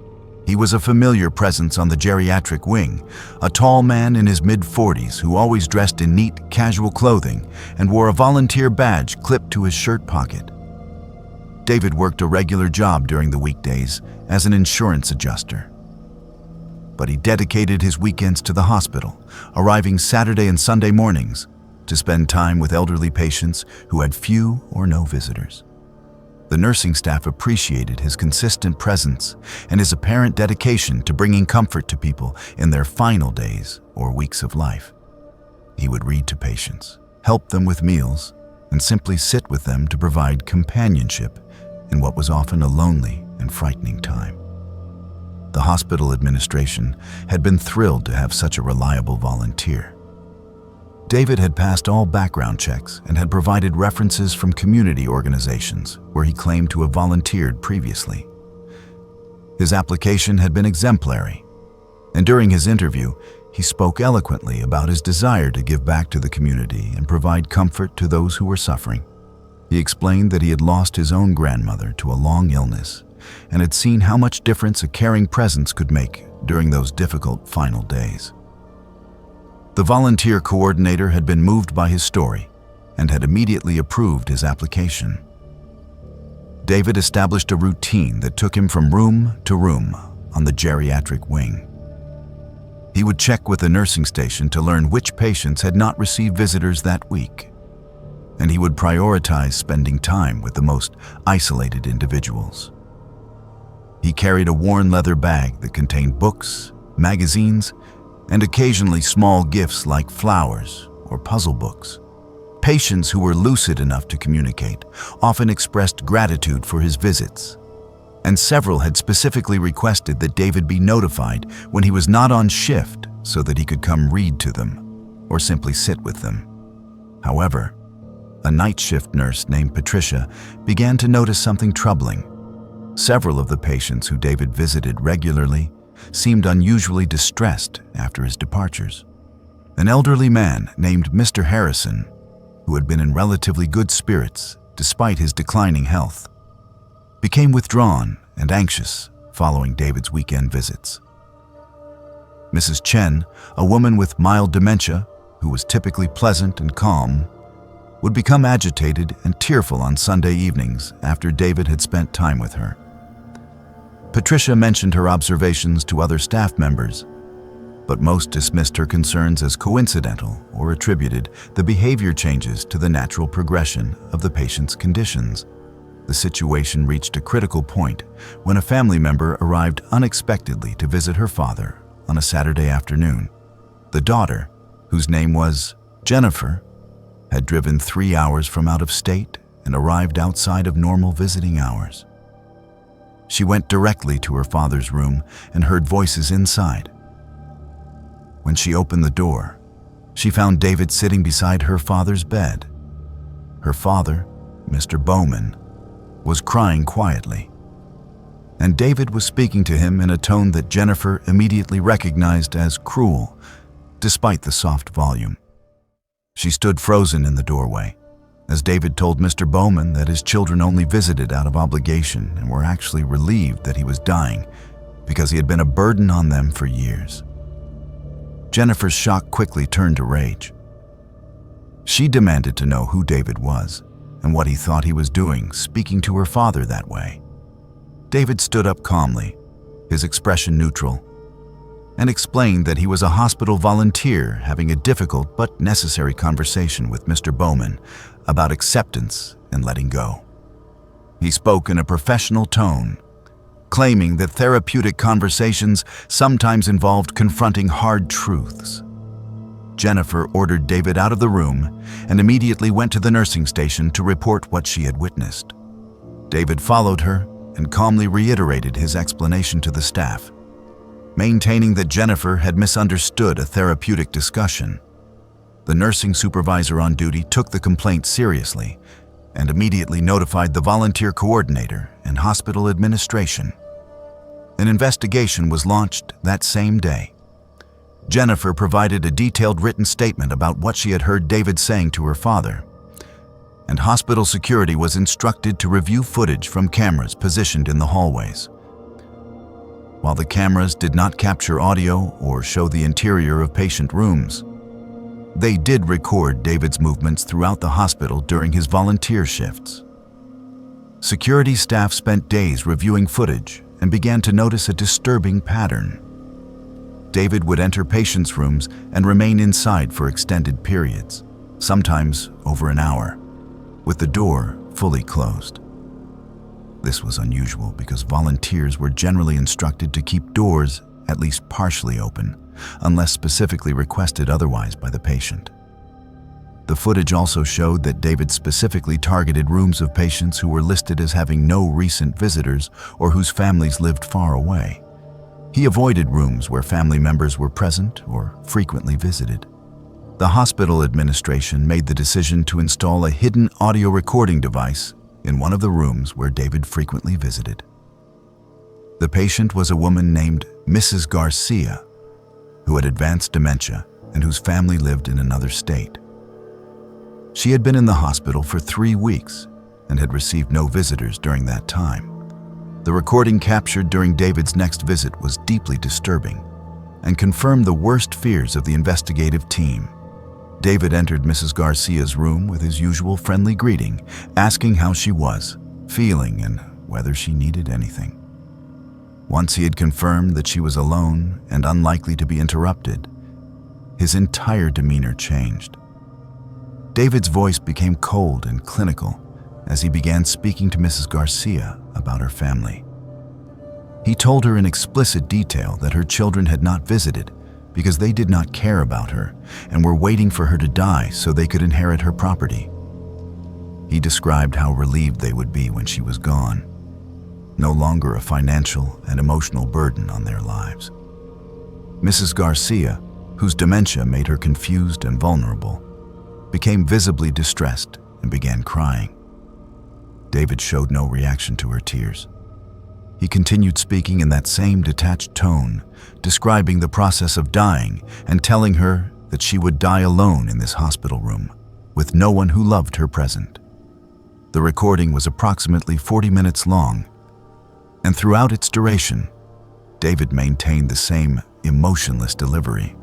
He was a familiar presence on the geriatric wing, a tall man in his mid-40s who always dressed in neat, casual clothing and wore a volunteer badge clipped to his shirt pocket. David worked a regular job during the weekdays as an insurance adjuster. But he dedicated his weekends to the hospital, arriving Saturday and Sunday mornings to spend time with elderly patients who had few or no visitors. The nursing staff appreciated his consistent presence and his apparent dedication to bringing comfort to people in their final days or weeks of life. He would read to patients, help them with meals, and simply sit with them to provide companionship in what was often a lonely and frightening time. The hospital administration had been thrilled to have such a reliable volunteer. David had passed all background checks and had provided references from community organizations where he claimed to have volunteered previously. His application had been exemplary, and during his interview, he spoke eloquently about his desire to give back to the community and provide comfort to those who were suffering. He explained that he had lost his own grandmother to a long illness and had seen how much difference a caring presence could make during those difficult final days. The volunteer coordinator had been moved by his story and had immediately approved his application. David established a routine that took him from room to room on the geriatric wing. He would check with the nursing station to learn which patients had not received visitors that week, and he would prioritize spending time with the most isolated individuals. He carried a worn leather bag that contained books, magazines, and occasionally small gifts like flowers or puzzle books. Patients who were lucid enough to communicate often expressed gratitude for his visits, and several had specifically requested that David be notified when he was not on shift so that he could come read to them or simply sit with them. However, a night shift nurse named Patricia began to notice something troubling. Several of the patients who David visited regularly seemed unusually distressed after his departures. An elderly man named Mr. Harrison, who had been in relatively good spirits despite his declining health, became withdrawn and anxious following David's weekend visits. Mrs. Chen, a woman with mild dementia who was typically pleasant and calm, would become agitated and tearful on Sunday evenings after David had spent time with her. Patricia mentioned her observations to other staff members, but most dismissed her concerns as coincidental or attributed the behavior changes to the natural progression of the patient's conditions. The situation reached a critical point when a family member arrived unexpectedly to visit her father on a Saturday afternoon. The daughter, whose name was Jennifer, had driven 3 hours from out of state and arrived outside of normal visiting hours. She went directly to her father's room and heard voices inside. When she opened the door, she found David sitting beside her father's bed. Her father, Mr. Bowman, was crying quietly. and David was speaking to him in a tone that Jennifer immediately recognized as cruel, despite the soft volume. She stood frozen in the doorway, as David told Mr. Bowman that his children only visited out of obligation and were actually relieved that he was dying because he had been a burden on them for years. Jennifer's shock quickly turned to rage. She demanded to know who David was and what he thought he was doing speaking to her father that way. David stood up calmly, his expression neutral, and explained that he was a hospital volunteer having a difficult but necessary conversation with Mr. Bowman about acceptance and letting go. He spoke in a professional tone, claiming that therapeutic conversations sometimes involved confronting hard truths. Jennifer ordered David out of the room and immediately went to the nursing station to report what she had witnessed. David followed her and calmly reiterated his explanation to the staff, maintaining that Jennifer had misunderstood a therapeutic discussion. The nursing supervisor on duty took the complaint seriously and immediately notified the volunteer coordinator and hospital administration. An investigation was launched that same day. Jennifer provided a detailed written statement about what she had heard David saying to her father, and hospital security was instructed to review footage from cameras positioned in the hallways. While the cameras did not capture audio or show the interior of patient rooms, they did record David's movements throughout the hospital during his volunteer shifts. Security staff spent days reviewing footage and began to notice a disturbing pattern. David would enter patients' rooms and remain inside for extended periods, sometimes over an hour, with the door fully closed. This was unusual because volunteers were generally instructed to keep doors at least partially open, unless specifically requested otherwise by the patient. The footage also showed that David specifically targeted rooms of patients who were listed as having no recent visitors or whose families lived far away. He avoided rooms where family members were present or frequently visited. The hospital administration made the decision to install a hidden audio recording device in one of the rooms where David frequently visited. The patient was a woman named Mrs. Garcia, who had advanced dementia and whose family lived in another state. She had been in the hospital for 3 weeks and had received no visitors during that time. The recording captured during David's next visit was deeply disturbing and confirmed the worst fears of the investigative team. David entered Mrs. Garcia's room with his usual friendly greeting, asking how she was, feeling, and whether she needed anything. Once he had confirmed that she was alone and unlikely to be interrupted, his entire demeanor changed. David's voice became cold and clinical as he began speaking to Mrs. Garcia about her family. He told her in explicit detail that her children had not visited because they did not care about her and were waiting for her to die so they could inherit her property. He described how relieved they would be when she was gone, no longer a financial and emotional burden on their lives. Mrs. Garcia, whose dementia made her confused and vulnerable, became visibly distressed and began crying. David showed no reaction to her tears. He continued speaking in that same detached tone, describing the process of dying and telling her that she would die alone in this hospital room, with no one who loved her present. The recording was approximately 40 minutes long, and throughout its duration, David maintained the same emotionless delivery.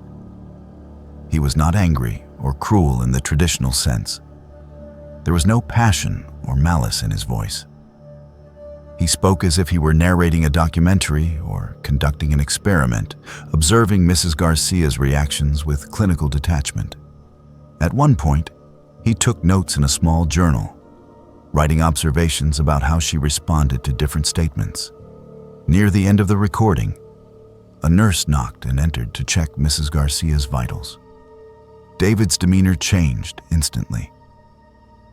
He was not angry or cruel in the traditional sense. There was no passion or malice in his voice. He spoke as if he were narrating a documentary or conducting an experiment, observing Mrs. Garcia's reactions with clinical detachment. At one point, he took notes in a small journal, writing observations about how she responded to different statements. Near the end of the recording, a nurse knocked and entered to check Mrs. Garcia's vitals. David's demeanor changed instantly.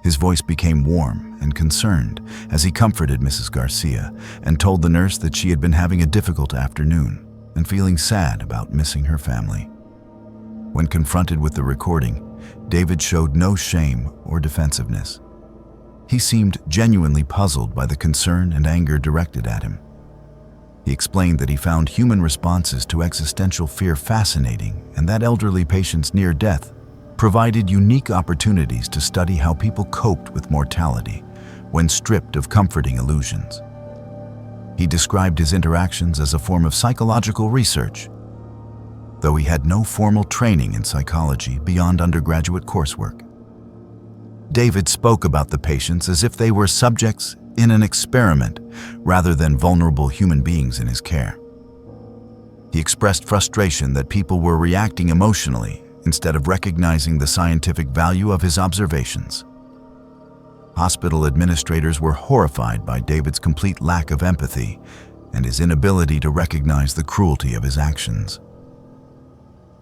His voice became warm and concerned as he comforted Mrs. Garcia and told the nurse that she had been having a difficult afternoon and feeling sad about missing her family. When confronted with the recording, David showed no shame or defensiveness. He seemed genuinely puzzled by the concern and anger directed at him. He explained that he found human responses to existential fear fascinating and that elderly patients near death provided unique opportunities to study how people coped with mortality when stripped of comforting illusions. He described his interactions as a form of psychological research, though he had no formal training in psychology beyond undergraduate coursework. David spoke about the patients as if they were subjects in an experiment rather than vulnerable human beings in his care. He expressed frustration that people were reacting emotionally instead of recognizing the scientific value of his observations. Hospital administrators were horrified by David's complete lack of empathy and his inability to recognize the cruelty of his actions.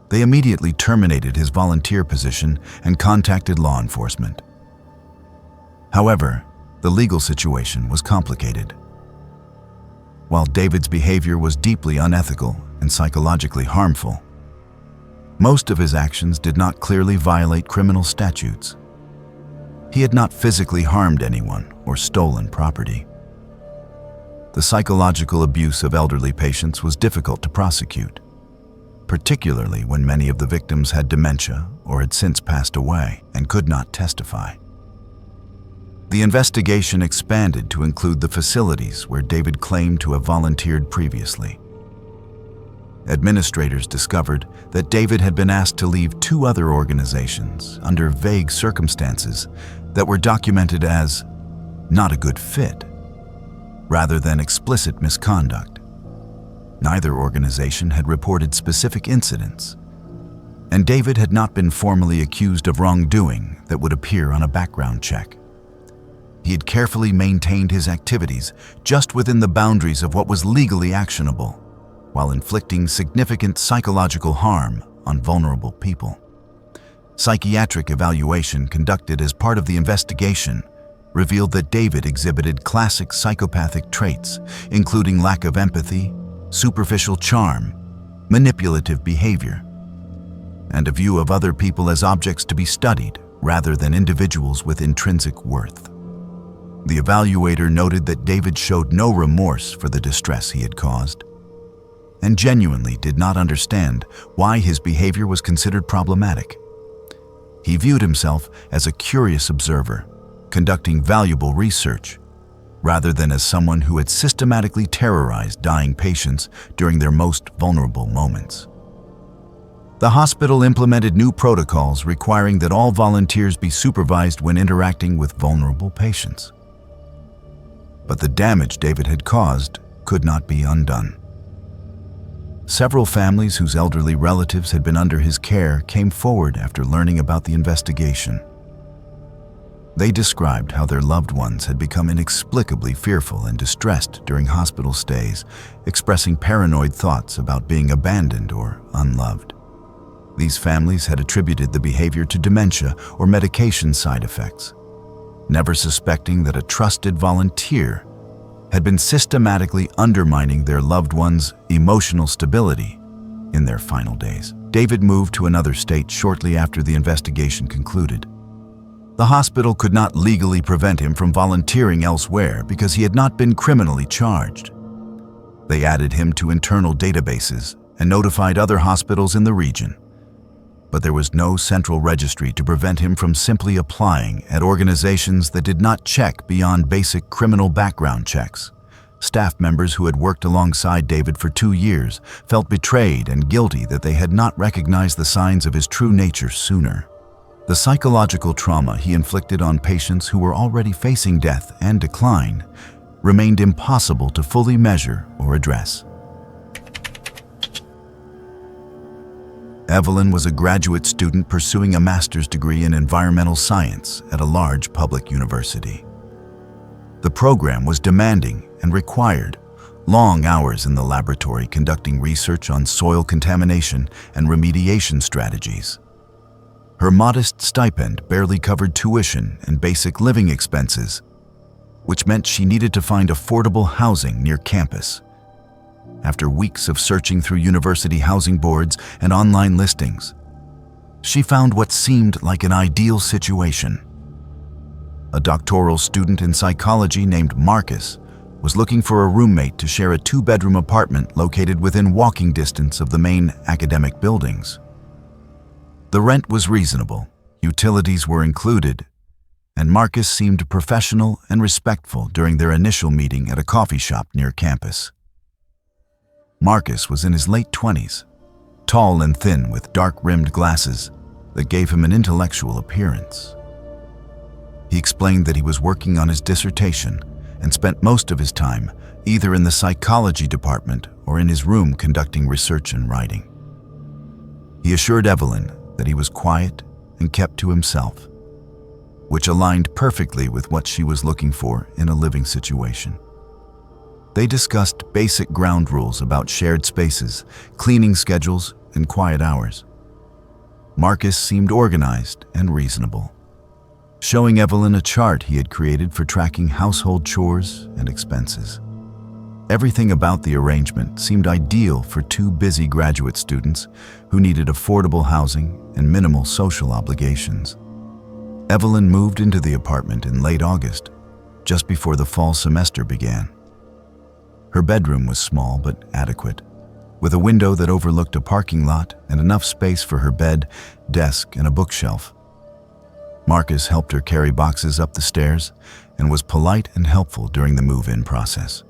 They immediately terminated his volunteer position and contacted law enforcement. However, the legal situation was complicated. While David's behavior was deeply unethical and psychologically harmful, most of his actions did not clearly violate criminal statutes. He had not physically harmed anyone or stolen property. The psychological abuse of elderly patients was difficult to prosecute, particularly when many of the victims had dementia or had since passed away and could not testify. The investigation expanded to include the facilities where David claimed to have volunteered previously. Administrators discovered that David had been asked to leave 2 other organizations under vague circumstances that were documented as not a good fit, rather than explicit misconduct. Neither organization had reported specific incidents, and David had not been formally accused of wrongdoing that would appear on a background check. He had carefully maintained his activities just within the boundaries of what was legally actionable, while inflicting significant psychological harm on vulnerable people. Psychiatric evaluation conducted as part of the investigation revealed that David exhibited classic psychopathic traits, including lack of empathy, superficial charm, manipulative behavior, and a view of other people as objects to be studied rather than individuals with intrinsic worth. The evaluator noted that David showed no remorse for the distress he had caused, and genuinely did not understand why his behavior was considered problematic. He viewed himself as a curious observer, conducting valuable research, rather than as someone who had systematically terrorized dying patients during their most vulnerable moments. The hospital implemented new protocols requiring that all volunteers be supervised when interacting with vulnerable patients. But the damage David had caused could not be undone. Several families whose elderly relatives had been under his care came forward after learning about the investigation. They described how their loved ones had become inexplicably fearful and distressed during hospital stays, expressing paranoid thoughts about being abandoned or unloved. These families had attributed the behavior to dementia or medication side effects, never suspecting that a trusted volunteer had been systematically undermining their loved one's emotional stability in their final days. David moved to another state shortly after the investigation concluded. The hospital could not legally prevent him from volunteering elsewhere because he had not been criminally charged. They added him to internal databases and notified other hospitals in the region. But there was no central registry to prevent him from simply applying at organizations that did not check beyond basic criminal background checks. Staff members who had worked alongside David for 2 years felt betrayed and guilty that they had not recognized the signs of his true nature sooner. The psychological trauma he inflicted on patients who were already facing death and decline remained impossible to fully measure or address. Evelyn was a graduate student pursuing a master's degree in environmental science at a large public university. The program was demanding and required long hours in the laboratory conducting research on soil contamination and remediation strategies. Her modest stipend barely covered tuition and basic living expenses, which meant she needed to find affordable housing near campus. After weeks of searching through university housing boards and online listings, she found what seemed like an ideal situation. A doctoral student in psychology named Marcus was looking for a roommate to share a 2-bedroom apartment located within walking distance of the main academic buildings. The rent was reasonable, utilities were included, and Marcus seemed professional and respectful during their initial meeting at a coffee shop near campus. Marcus was in his late 20s, tall and thin with dark-rimmed glasses that gave him an intellectual appearance. He explained that he was working on his dissertation and spent most of his time either in the psychology department or in his room conducting research and writing. He assured Evelyn that he was quiet and kept to himself, which aligned perfectly with what she was looking for in a living situation. They discussed basic ground rules about shared spaces, cleaning schedules, and quiet hours. Marcus seemed organized and reasonable, showing Evelyn a chart he had created for tracking household chores and expenses. Everything about the arrangement seemed ideal for 2 busy graduate students who needed affordable housing and minimal social obligations. Evelyn moved into the apartment in late August, just before the fall semester began. Her bedroom was small but adequate, with a window that overlooked a parking lot and enough space for her bed, desk, and a bookshelf. Marcus helped her carry boxes up the stairs and was polite and helpful during the move-in process.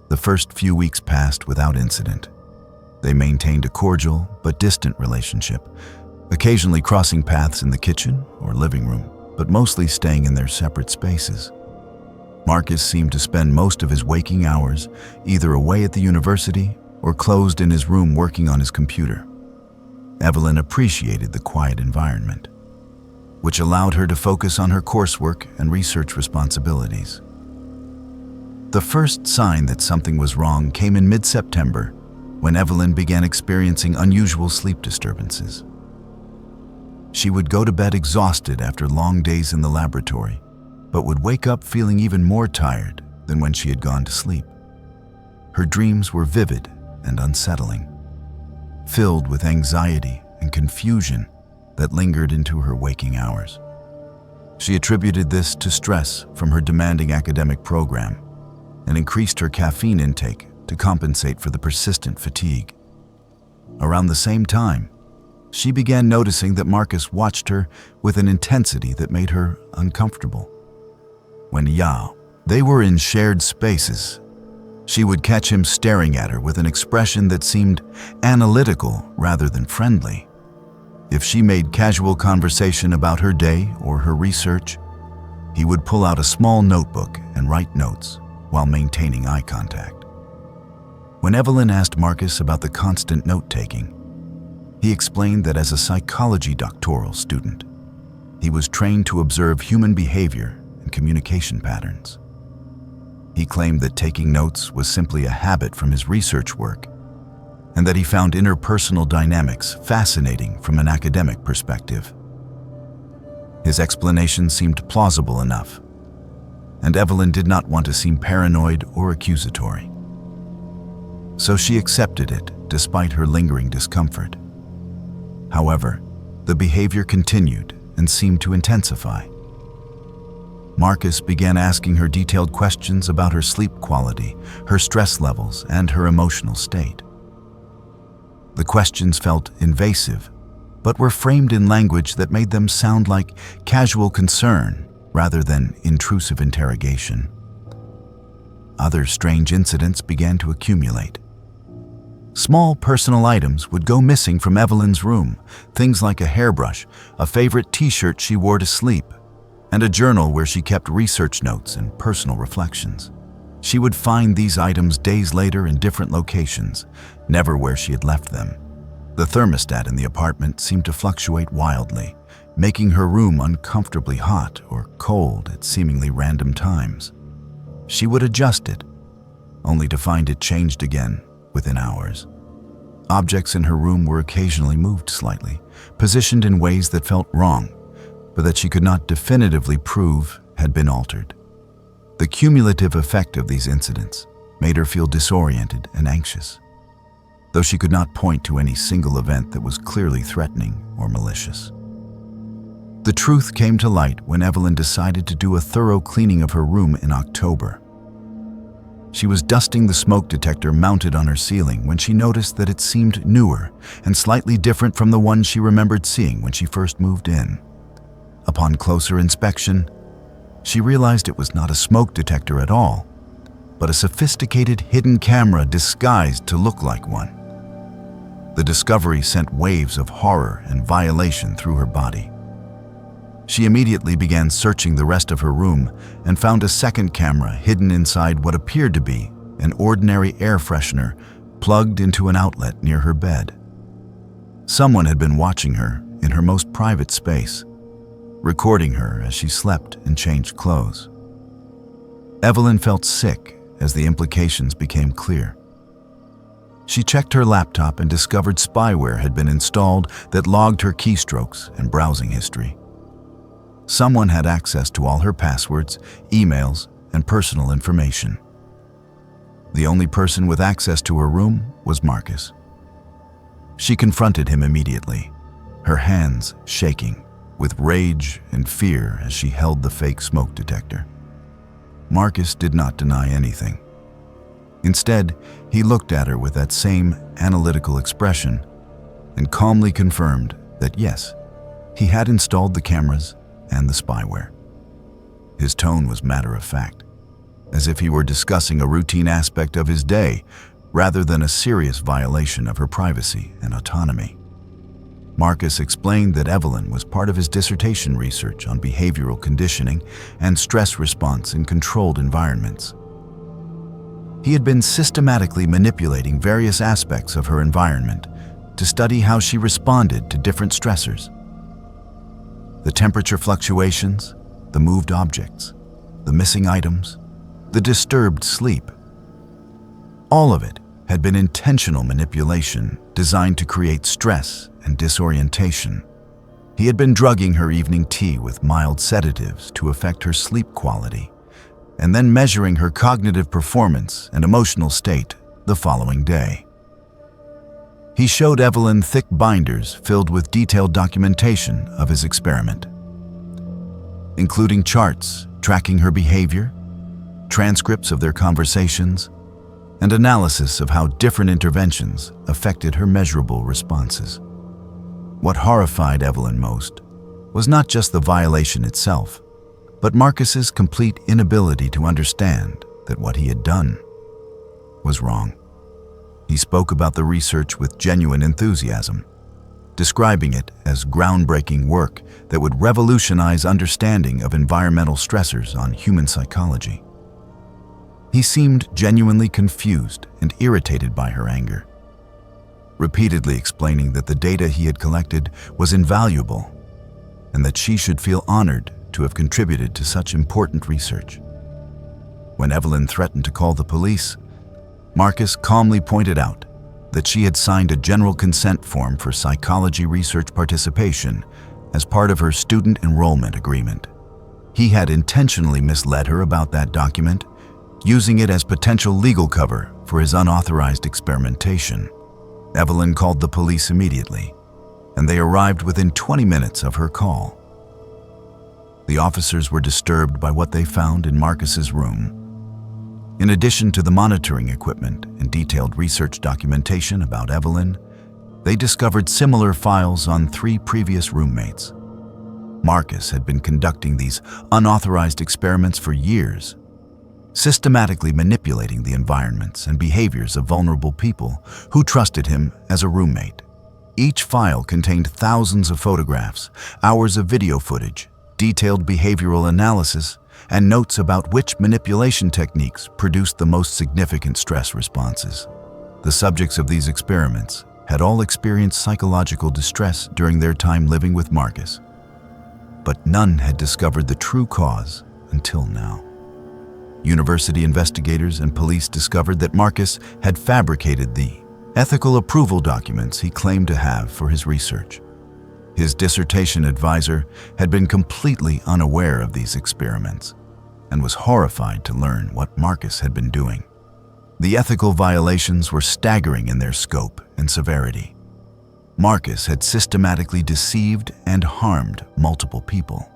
The first few weeks passed without incident. They maintained a cordial but distant relationship, occasionally crossing paths in the kitchen or living room, but mostly staying in their separate spaces. Marcus seemed to spend most of his waking hours either away at the university or closed in his room working on his computer. Evelyn appreciated the quiet environment, which allowed her to focus on her coursework and research responsibilities. The first sign that something was wrong came in mid-September, when Evelyn began experiencing unusual sleep disturbances. She would go to bed exhausted after long days in the laboratory, but would wake up feeling even more tired than when she had gone to sleep. Her dreams were vivid and unsettling, filled with anxiety and confusion that lingered into her waking hours. She attributed this to stress from her demanding academic program and increased her caffeine intake to compensate for the persistent fatigue. Around the same time, she began noticing that Marcus watched her with an intensity that made her uncomfortable. When they were in shared spaces, she would catch him staring at her with an expression that seemed analytical rather than friendly. If she made casual conversation about her day or her research, he would pull out a small notebook and write notes while maintaining eye contact. When Evelyn asked Marcus about the constant note-taking, he explained that as a psychology doctoral student, he was trained to observe human behavior and communication patterns. He claimed that taking notes was simply a habit from his research work, and that he found interpersonal dynamics fascinating from an academic perspective. His explanation seemed plausible enough, and Evelyn did not want to seem paranoid or accusatory. So she accepted it despite her lingering discomfort. However, the behavior continued and seemed to intensify. Marcus began asking her detailed questions about her sleep quality, her stress levels, and her emotional state. The questions felt invasive, but were framed in language that made them sound like casual concern rather than intrusive interrogation. Other strange incidents began to accumulate. Small personal items would go missing from Evelyn's room, things like a hairbrush, a favorite t-shirt she wore to sleep, and a journal where she kept research notes and personal reflections. She would find these items days later in different locations, never where she had left them. The thermostat in the apartment seemed to fluctuate wildly, making her room uncomfortably hot or cold at seemingly random times. She would adjust it, only to find it changed again within hours. Objects in her room were occasionally moved slightly, positioned in ways that felt wrong, but that she could not definitively prove had been altered. The cumulative effect of these incidents made her feel disoriented and anxious, though she could not point to any single event that was clearly threatening or malicious. The truth came to light when Evelyn decided to do a thorough cleaning of her room in October. She was dusting the smoke detector mounted on her ceiling when she noticed that it seemed newer and slightly different from the one she remembered seeing when she first moved in. Upon closer inspection, she realized it was not a smoke detector at all, but a sophisticated hidden camera disguised to look like one. The discovery sent waves of horror and violation through her body. She immediately began searching the rest of her room and found a second camera hidden inside what appeared to be an ordinary air freshener plugged into an outlet near her bed. Someone had been watching her in her most private space, recording her as she slept and changed clothes. Evelyn felt sick as the implications became clear. She checked her laptop and discovered spyware had been installed that logged her keystrokes and browsing history. Someone had access to all her passwords, emails, and personal information. The only person with access to her room was Marcus. She confronted him immediately, her hands shaking with rage and fear as she held the fake smoke detector. Marcus did not deny anything. Instead, he looked at her with that same analytical expression and calmly confirmed that yes, he had installed the cameras and the spyware. His tone was matter-of-fact, as if he were discussing a routine aspect of his day rather than a serious violation of her privacy and autonomy. Marcus explained that Evelyn was part of his dissertation research on behavioral conditioning and stress response in controlled environments. He had been systematically manipulating various aspects of her environment to study how she responded to different stressors. The temperature fluctuations, the moved objects, the missing items, the disturbed sleep. All of it had been intentional manipulation designed to create stress and disorientation. He had been drugging her evening tea with mild sedatives to affect her sleep quality, and then measuring her cognitive performance and emotional state the following day. He showed Evelyn thick binders filled with detailed documentation of his experiment, including charts tracking her behavior, transcripts of their conversations, and analysis of how different interventions affected her measurable responses. What horrified Evelyn most was not just the violation itself, but Marcus's complete inability to understand that what he had done was wrong. He spoke about the research with genuine enthusiasm, describing it as groundbreaking work that would revolutionize understanding of environmental stressors on human psychology. He seemed genuinely confused and irritated by her anger, repeatedly explaining that the data he had collected was invaluable and that she should feel honored to have contributed to such important research. When Evelyn threatened to call the police, Marcus calmly pointed out that she had signed a general consent form for psychology research participation as part of her student enrollment agreement. He had intentionally misled her about that document, using it as potential legal cover for his unauthorized experimentation. Evelyn called the police immediately, and they arrived within 20 minutes of her call. The officers were disturbed by what they found in Marcus's room. In addition to the monitoring equipment and detailed research documentation about Evelyn, they discovered similar files on 3 previous roommates. Marcus had been conducting these unauthorized experiments for years, systematically manipulating the environments and behaviors of vulnerable people who trusted him as a roommate. Each file contained thousands of photographs, hours of video footage, detailed behavioral analysis, and notes about which manipulation techniques produced the most significant stress responses. The subjects of these experiments had all experienced psychological distress during their time living with Marcus, but none had discovered the true cause until now. University investigators and police discovered that Marcus had fabricated the ethical approval documents he claimed to have for his research. His dissertation advisor had been completely unaware of these experiments and was horrified to learn what Marcus had been doing. The ethical violations were staggering in their scope and severity. Marcus had systematically deceived and harmed multiple people,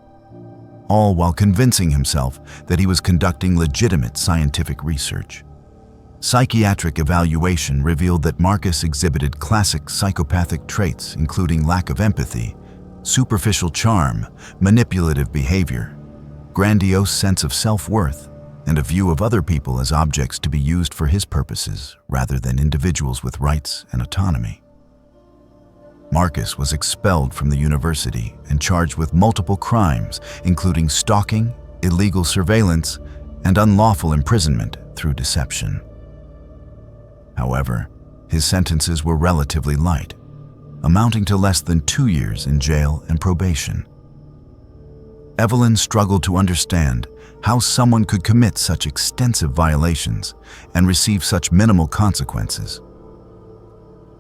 all while convincing himself that he was conducting legitimate scientific research. Psychiatric evaluation revealed that Marcus exhibited classic psychopathic traits, including lack of empathy, superficial charm, manipulative behavior, grandiose sense of self-worth, and a view of other people as objects to be used for his purposes rather than individuals with rights and autonomy. Marcus was expelled from the university and charged with multiple crimes, including stalking, illegal surveillance, and unlawful imprisonment through deception. However, his sentences were relatively light, amounting to less than 2 years in jail and probation. Evelyn struggled to understand how someone could commit such extensive violations and receive such minimal consequences.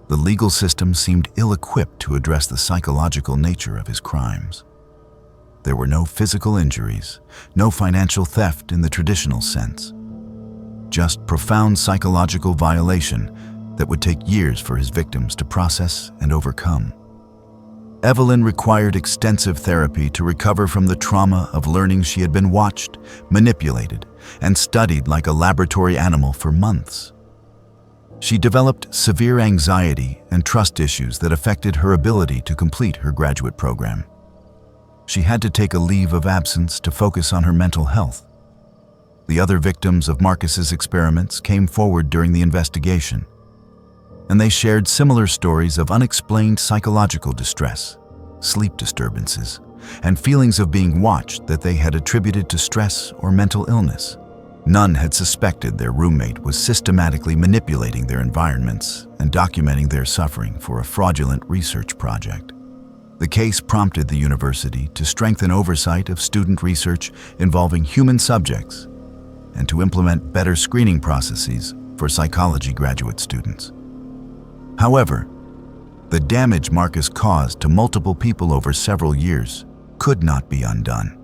The legal system seemed ill-equipped to address the psychological nature of his crimes. There were no physical injuries, no financial theft in the traditional sense, just profound psychological violation that would take years for his victims to process and overcome. Evelyn required extensive therapy to recover from the trauma of learning she had been watched, manipulated, and studied like a laboratory animal for months. She developed severe anxiety and trust issues that affected her ability to complete her graduate program. She had to take a leave of absence to focus on her mental health. The other victims of Marcus's experiments came forward during the investigation, and they shared similar stories of unexplained psychological distress, sleep disturbances, and feelings of being watched that they had attributed to stress or mental illness. None had suspected their roommate was systematically manipulating their environments and documenting their suffering for a fraudulent research project. The case prompted the university to strengthen oversight of student research involving human subjects and to implement better screening processes for psychology graduate students. However, the damage Marcus caused to multiple people over several years could not be undone.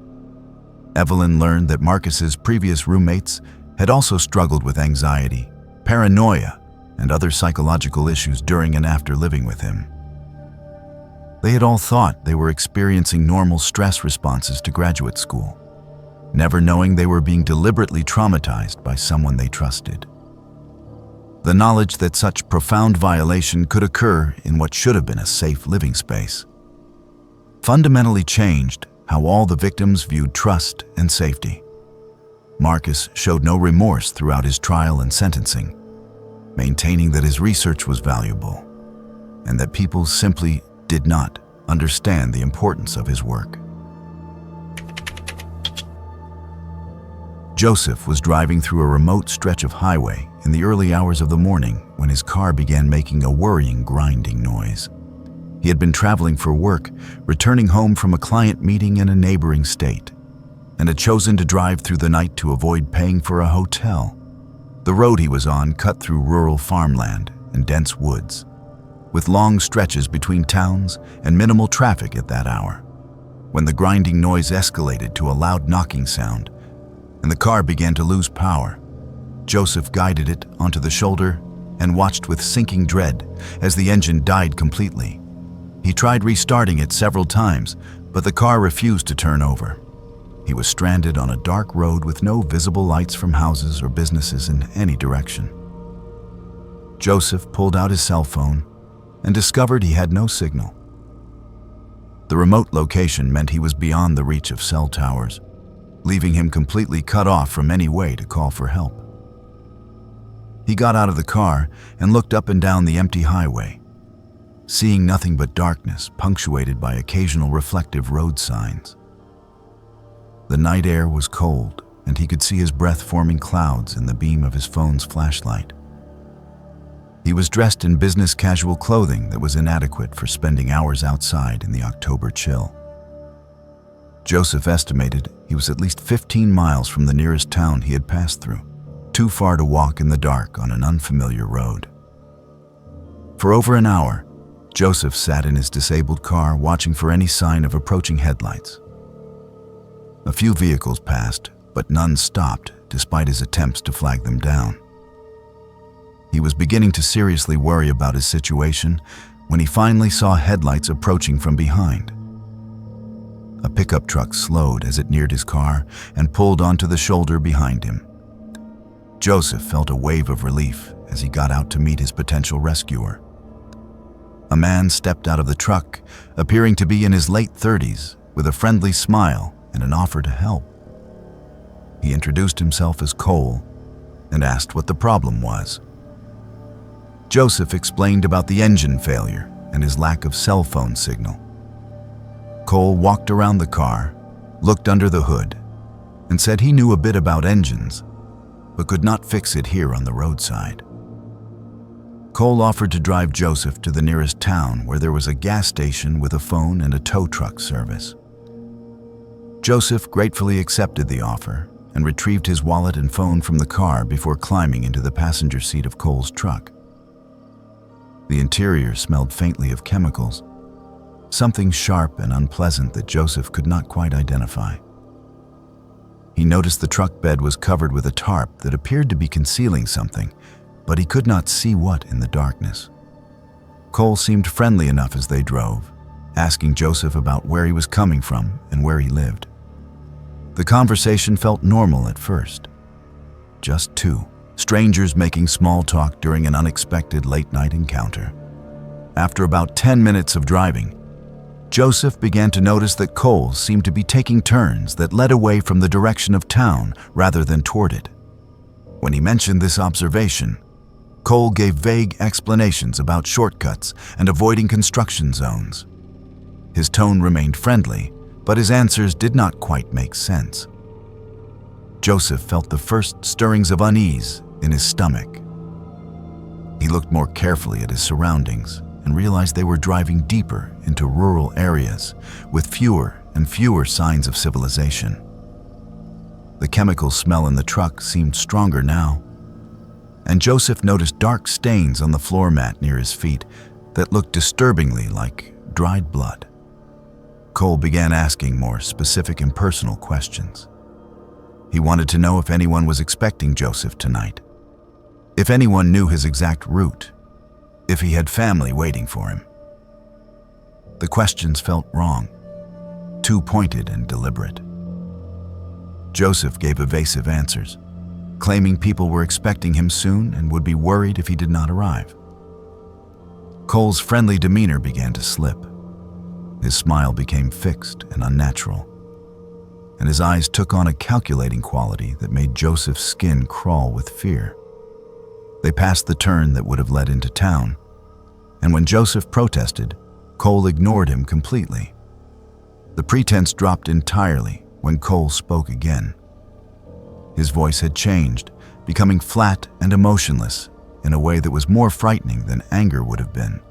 Evelyn learned that Marcus's previous roommates had also struggled with anxiety, paranoia, and other psychological issues during and after living with him. They had all thought they were experiencing normal stress responses to graduate school, never knowing they were being deliberately traumatized by someone they trusted. The knowledge that such profound violation could occur in what should have been a safe living space fundamentally changed how all the victims viewed trust and safety. Marcus showed no remorse throughout his trial and sentencing, maintaining that his research was valuable and that people simply did not understand the importance of his work. Joseph was driving through a remote stretch of highway in the early hours of the morning when his car began making a worrying, grinding noise. He had been traveling for work, returning home from a client meeting in a neighboring state, and had chosen to drive through the night to avoid paying for a hotel. The road he was on cut through rural farmland and dense woods, with long stretches between towns and minimal traffic at that hour. When the grinding noise escalated to a loud knocking sound, and the car began to lose power, Joseph guided it onto the shoulder and watched with sinking dread as the engine died completely. He tried restarting it several times, but the car refused to turn over. He was stranded on a dark road with no visible lights from houses or businesses in any direction. Joseph pulled out his cell phone and discovered he had no signal. The remote location meant he was beyond the reach of cell towers, leaving him completely cut off from any way to call for help. He got out of the car and looked up and down the empty highway, seeing nothing but darkness punctuated by occasional reflective road signs. The night air was cold, and he could see his breath forming clouds in the beam of his phone's flashlight. He was dressed in business casual clothing that was inadequate for spending hours outside in the October chill. Joseph estimated he was at least 15 miles from the nearest town he had passed through, too far to walk in the dark on an unfamiliar road. For over an hour, Joseph sat in his disabled car watching for any sign of approaching headlights. A few vehicles passed, but none stopped despite his attempts to flag them down. He was beginning to seriously worry about his situation when he finally saw headlights approaching from behind. A pickup truck slowed as it neared his car and pulled onto the shoulder behind him. Joseph felt a wave of relief as he got out to meet his potential rescuer. A man stepped out of the truck, appearing to be in his late 30s, with a friendly smile and an offer to help. He introduced himself as Cole and asked what the problem was. Joseph explained about the engine failure and his lack of cell phone signal. Cole walked around the car, looked under the hood, and said he knew a bit about engines, but could not fix it here on the roadside. Cole offered to drive Joseph to the nearest town where there was a gas station with a phone and a tow truck service. Joseph gratefully accepted the offer and retrieved his wallet and phone from the car before climbing into the passenger seat of Cole's truck. The interior smelled faintly of chemicals, something sharp and unpleasant that Joseph could not quite identify. He noticed the truck bed was covered with a tarp that appeared to be concealing something, but he could not see what in the darkness. Cole seemed friendly enough as they drove, asking Joseph about where he was coming from and where he lived. The conversation felt normal at first. Just two strangers making small talk during an unexpected late-night encounter. After about 10 minutes of driving, Joseph began to notice that Cole seemed to be taking turns that led away from the direction of town rather than toward it. When he mentioned this observation, Cole gave vague explanations about shortcuts and avoiding construction zones. His tone remained friendly, but his answers did not quite make sense. Joseph felt the first stirrings of unease in his stomach. He looked more carefully at his surroundings and realized they were driving deeper into rural areas with fewer and fewer signs of civilization. The chemical smell in the truck seemed stronger now, and Joseph noticed dark stains on the floor mat near his feet that looked disturbingly like dried blood. Cole began asking more specific and personal questions. He wanted to know if anyone was expecting Joseph tonight, if anyone knew his exact route, if he had family waiting for him. The questions felt wrong, too pointed and deliberate. Joseph gave evasive answers, claiming people were expecting him soon and would be worried if he did not arrive. Cole's friendly demeanor began to slip. His smile became fixed and unnatural, and his eyes took on a calculating quality that made Joseph's skin crawl with fear. They passed the turn that would have led into town, and when Joseph protested, Cole ignored him completely. The pretense dropped entirely when Cole spoke again. His voice had changed, becoming flat and emotionless in a way that was more frightening than anger would have been.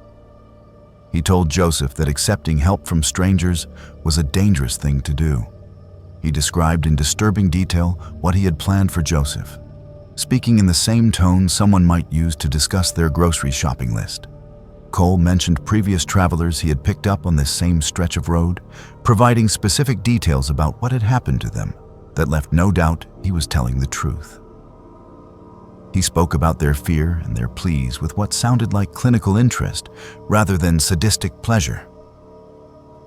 He told Joseph that accepting help from strangers was a dangerous thing to do. He described in disturbing detail what he had planned for Joseph, speaking in the same tone someone might use to discuss their grocery shopping list. Cole mentioned previous travelers he had picked up on this same stretch of road, providing specific details about what had happened to them that left no doubt he was telling the truth. He spoke about their fear and their pleas with what sounded like clinical interest rather than sadistic pleasure.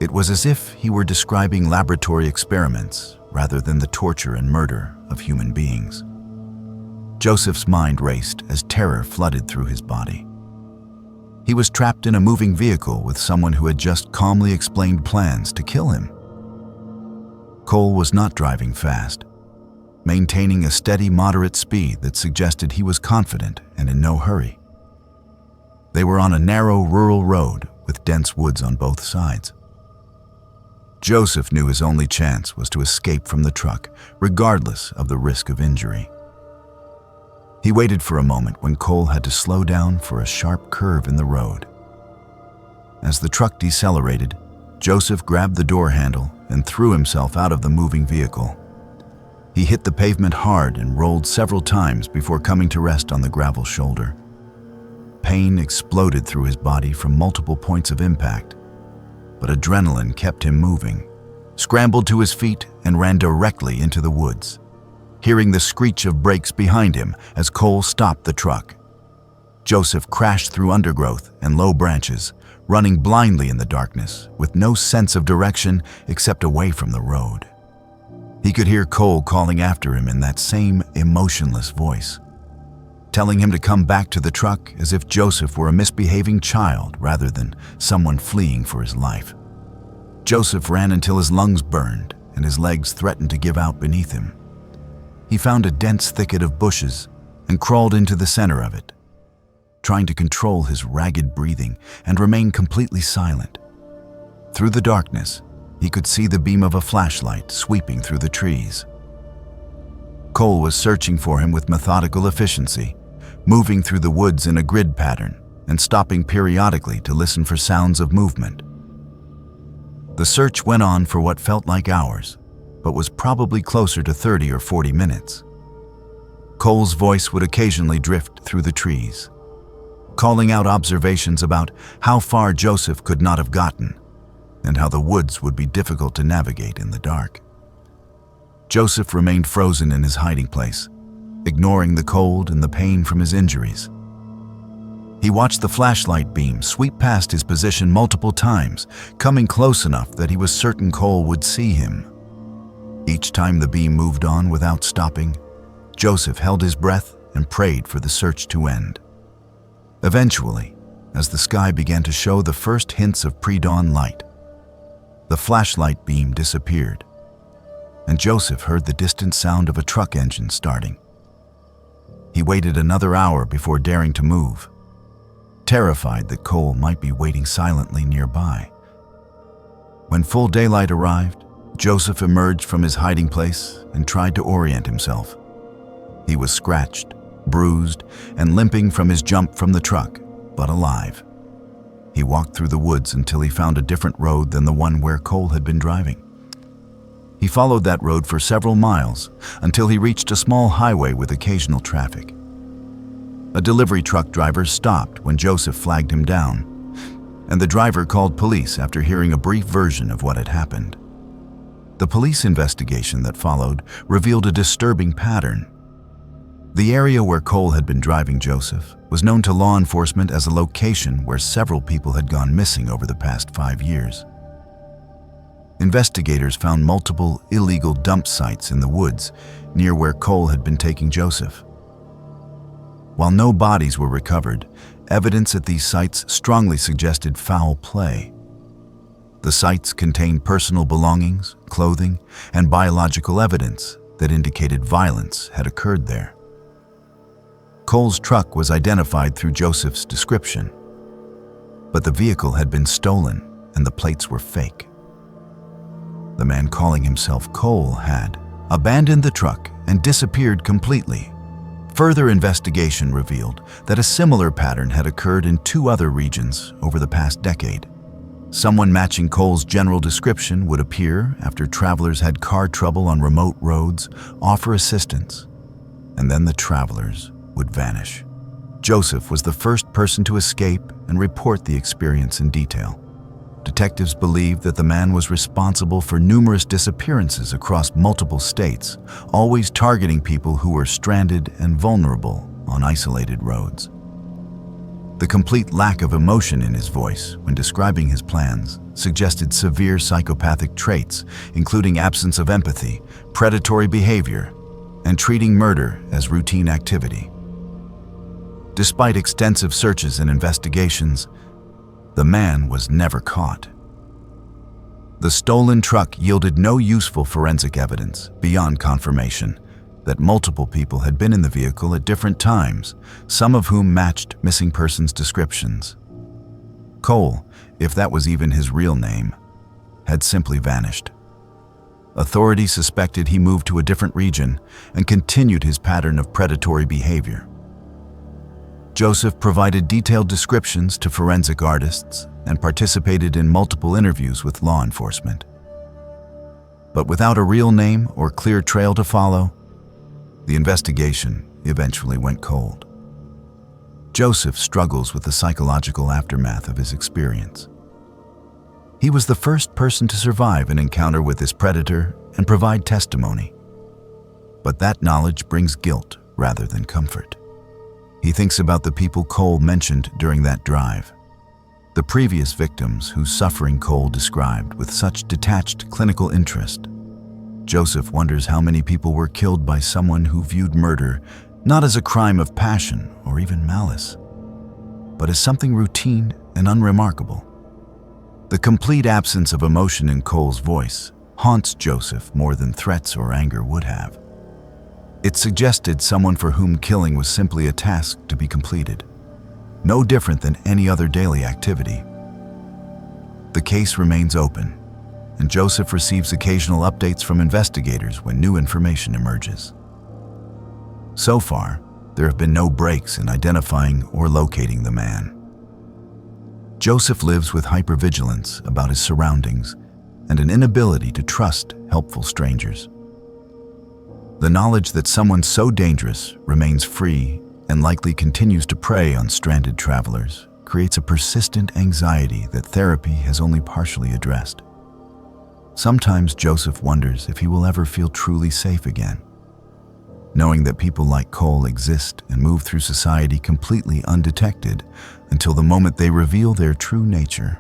It was as if he were describing laboratory experiments rather than the torture and murder of human beings. Joseph's mind raced as terror flooded through his body. He was trapped in a moving vehicle with someone who had just calmly explained plans to kill him. Cole was not driving fast, maintaining a steady, moderate speed that suggested he was confident and in no hurry. They were on a narrow rural road with dense woods on both sides. Joseph knew his only chance was to escape from the truck, regardless of the risk of injury. He waited for a moment when Cole had to slow down for a sharp curve in the road. As the truck decelerated, Joseph grabbed the door handle and threw himself out of the moving vehicle. He hit the pavement hard and rolled several times before coming to rest on the gravel shoulder. Pain exploded through his body from multiple points of impact, but adrenaline kept him moving, scrambled to his feet, and ran directly into the woods, hearing the screech of brakes behind him as Cole stopped the truck. Joseph crashed through undergrowth and low branches, running blindly in the darkness with no sense of direction except away from the road. He could hear Cole calling after him in that same emotionless voice. telling him to come back to the truck as if Joseph were a misbehaving child rather than someone fleeing for his life. Joseph ran until his lungs burned and his legs threatened to give out beneath him. He found a dense thicket of bushes and crawled into the center of it, trying to control his ragged breathing and remain completely silent. Through the darkness, he could see the beam of a flashlight sweeping through the trees. Cole was searching for him with methodical efficiency, moving through the woods in a grid pattern and stopping periodically to listen for sounds of movement. The search went on for what felt like hours, but was probably closer to 30 or 40 minutes. Cole's voice would occasionally drift through the trees, calling out observations about how far Joseph could not have gotten and how the woods would be difficult to navigate in the dark. Joseph remained frozen in his hiding place, ignoring the cold and the pain from his injuries. He watched the flashlight beam sweep past his position multiple times, coming close enough that he was certain Cole would see him. Each time the beam moved on without stopping, Joseph held his breath and prayed for the search to end. Eventually, as the sky began to show the first hints of pre-dawn light, the flashlight beam disappeared, and Joseph heard the distant sound of a truck engine starting. He waited another hour before daring to move, terrified that Cole might be waiting silently nearby. When full daylight arrived, Joseph emerged from his hiding place and tried to orient himself. He was scratched, bruised, and limping from his jump from the truck, but alive. He walked through the woods until he found a different road than the one where Cole had been driving. He followed that road for several miles until he reached a small highway with occasional traffic. A delivery truck driver stopped when Joseph flagged him down, and the driver called police after hearing a brief version of what had happened. The police investigation that followed revealed a disturbing pattern. The area where Cole had been driving Joseph was known to law enforcement as a location where several people had gone missing over the past 5 years. Investigators found multiple illegal dump sites in the woods near where Cole had been taking Joseph. While no bodies were recovered, evidence at these sites strongly suggested foul play. The sites contained personal belongings, clothing, and biological evidence that indicated violence had occurred there. Cole's truck was identified through Joseph's description, but the vehicle had been stolen and the plates were fake. The man calling himself Cole had abandoned the truck and disappeared completely. Further investigation revealed that a similar pattern had occurred in 2 other regions over the past decade. Someone matching Cole's general description would appear after travelers had car trouble on remote roads, offer assistance, and then the travelers would vanish. Joseph was the first person to escape and report the experience in detail. Detectives believed that the man was responsible for numerous disappearances across multiple states, always targeting people who were stranded and vulnerable on isolated roads. The complete lack of emotion in his voice when describing his plans suggested severe psychopathic traits, including absence of empathy, predatory behavior, and treating murder as routine activity. Despite extensive searches and investigations, the man was never caught. The stolen truck yielded no useful forensic evidence beyond confirmation that multiple people had been in the vehicle at different times, some of whom matched missing persons' descriptions. Cole, if that was even his real name, had simply vanished. Authorities suspected he moved to a different region and continued his pattern of predatory behavior. Joseph provided detailed descriptions to forensic artists and participated in multiple interviews with law enforcement. But without a real name or clear trail to follow, the investigation eventually went cold. Joseph struggles with the psychological aftermath of his experience. He was the first person to survive an encounter with this predator and provide testimony. But that knowledge brings guilt rather than comfort. He thinks about the people Cole mentioned during that drive, the previous victims whose suffering Cole described with such detached clinical interest. Joseph wonders how many people were killed by someone who viewed murder not as a crime of passion or even malice, but as something routine and unremarkable. The complete absence of emotion in Cole's voice haunts Joseph more than threats or anger would have. It suggested someone for whom killing was simply a task to be completed, no different than any other daily activity. The case remains open, and Joseph receives occasional updates from investigators when new information emerges. So far, there have been no breaks in identifying or locating the man. Joseph lives with hypervigilance about his surroundings and an inability to trust helpful strangers. The knowledge that someone so dangerous remains free and likely continues to prey on stranded travelers creates a persistent anxiety that therapy has only partially addressed. Sometimes Joseph wonders if he will ever feel truly safe again, knowing that people like Cole exist and move through society completely undetected until the moment they reveal their true nature.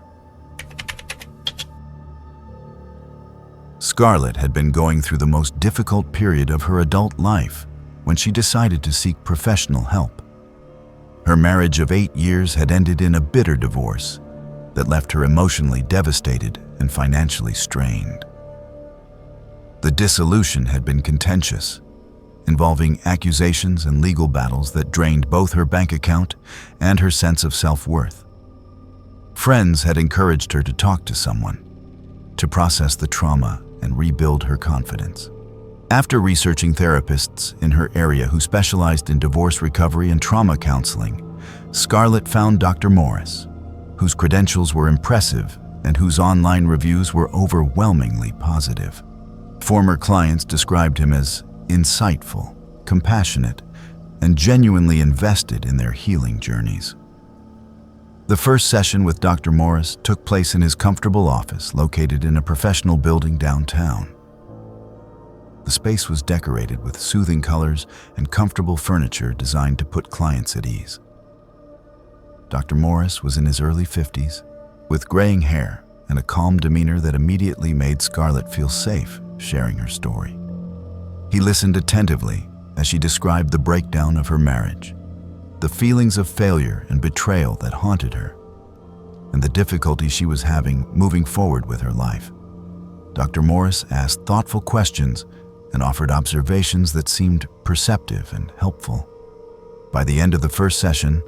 Scarlett had been going through the most difficult period of her adult life when she decided to seek professional help. Her marriage of 8 years had ended in a bitter divorce that left her emotionally devastated and financially strained. The dissolution had been contentious, involving accusations and legal battles that drained both her bank account and her sense of self-worth. Friends had encouraged her to talk to someone, to process the trauma and rebuild her confidence. After researching therapists in her area who specialized in divorce recovery and trauma counseling, Scarlett found Dr. Morris, whose credentials were impressive and whose online reviews were overwhelmingly positive. Former clients described him as insightful, compassionate, and genuinely invested in their healing journeys. The first session with Dr. Morris took place in his comfortable office located in a professional building downtown. The space was decorated with soothing colors and comfortable furniture designed to put clients at ease. Dr. Morris was in his early 50s, with graying hair and a calm demeanor that immediately made Scarlett feel safe sharing her story. He listened attentively as she described the breakdown of her marriage, the feelings of failure and betrayal that haunted her, and the difficulty she was having moving forward with her life. Dr. Morris asked thoughtful questions and offered observations that seemed perceptive and helpful. By the end of the first session,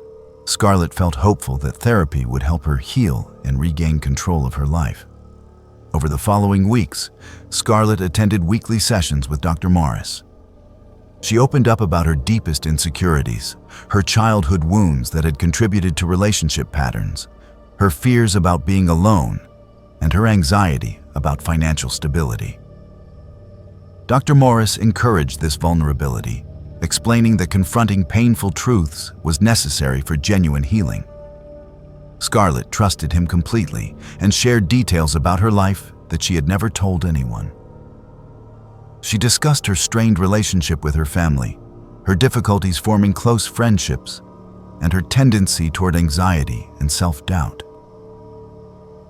Scarlett felt hopeful that therapy would help her heal and regain control of her life. Over the following weeks, Scarlett attended weekly sessions with Dr. Morris. She opened up about her deepest insecurities, her childhood wounds that had contributed to relationship patterns, her fears about being alone, and her anxiety about financial stability. Dr. Morris encouraged this vulnerability, explaining that confronting painful truths was necessary for genuine healing. Scarlett trusted him completely and shared details about her life that she had never told anyone. She discussed her strained relationship with her family, her difficulties forming close friendships, and her tendency toward anxiety and self-doubt.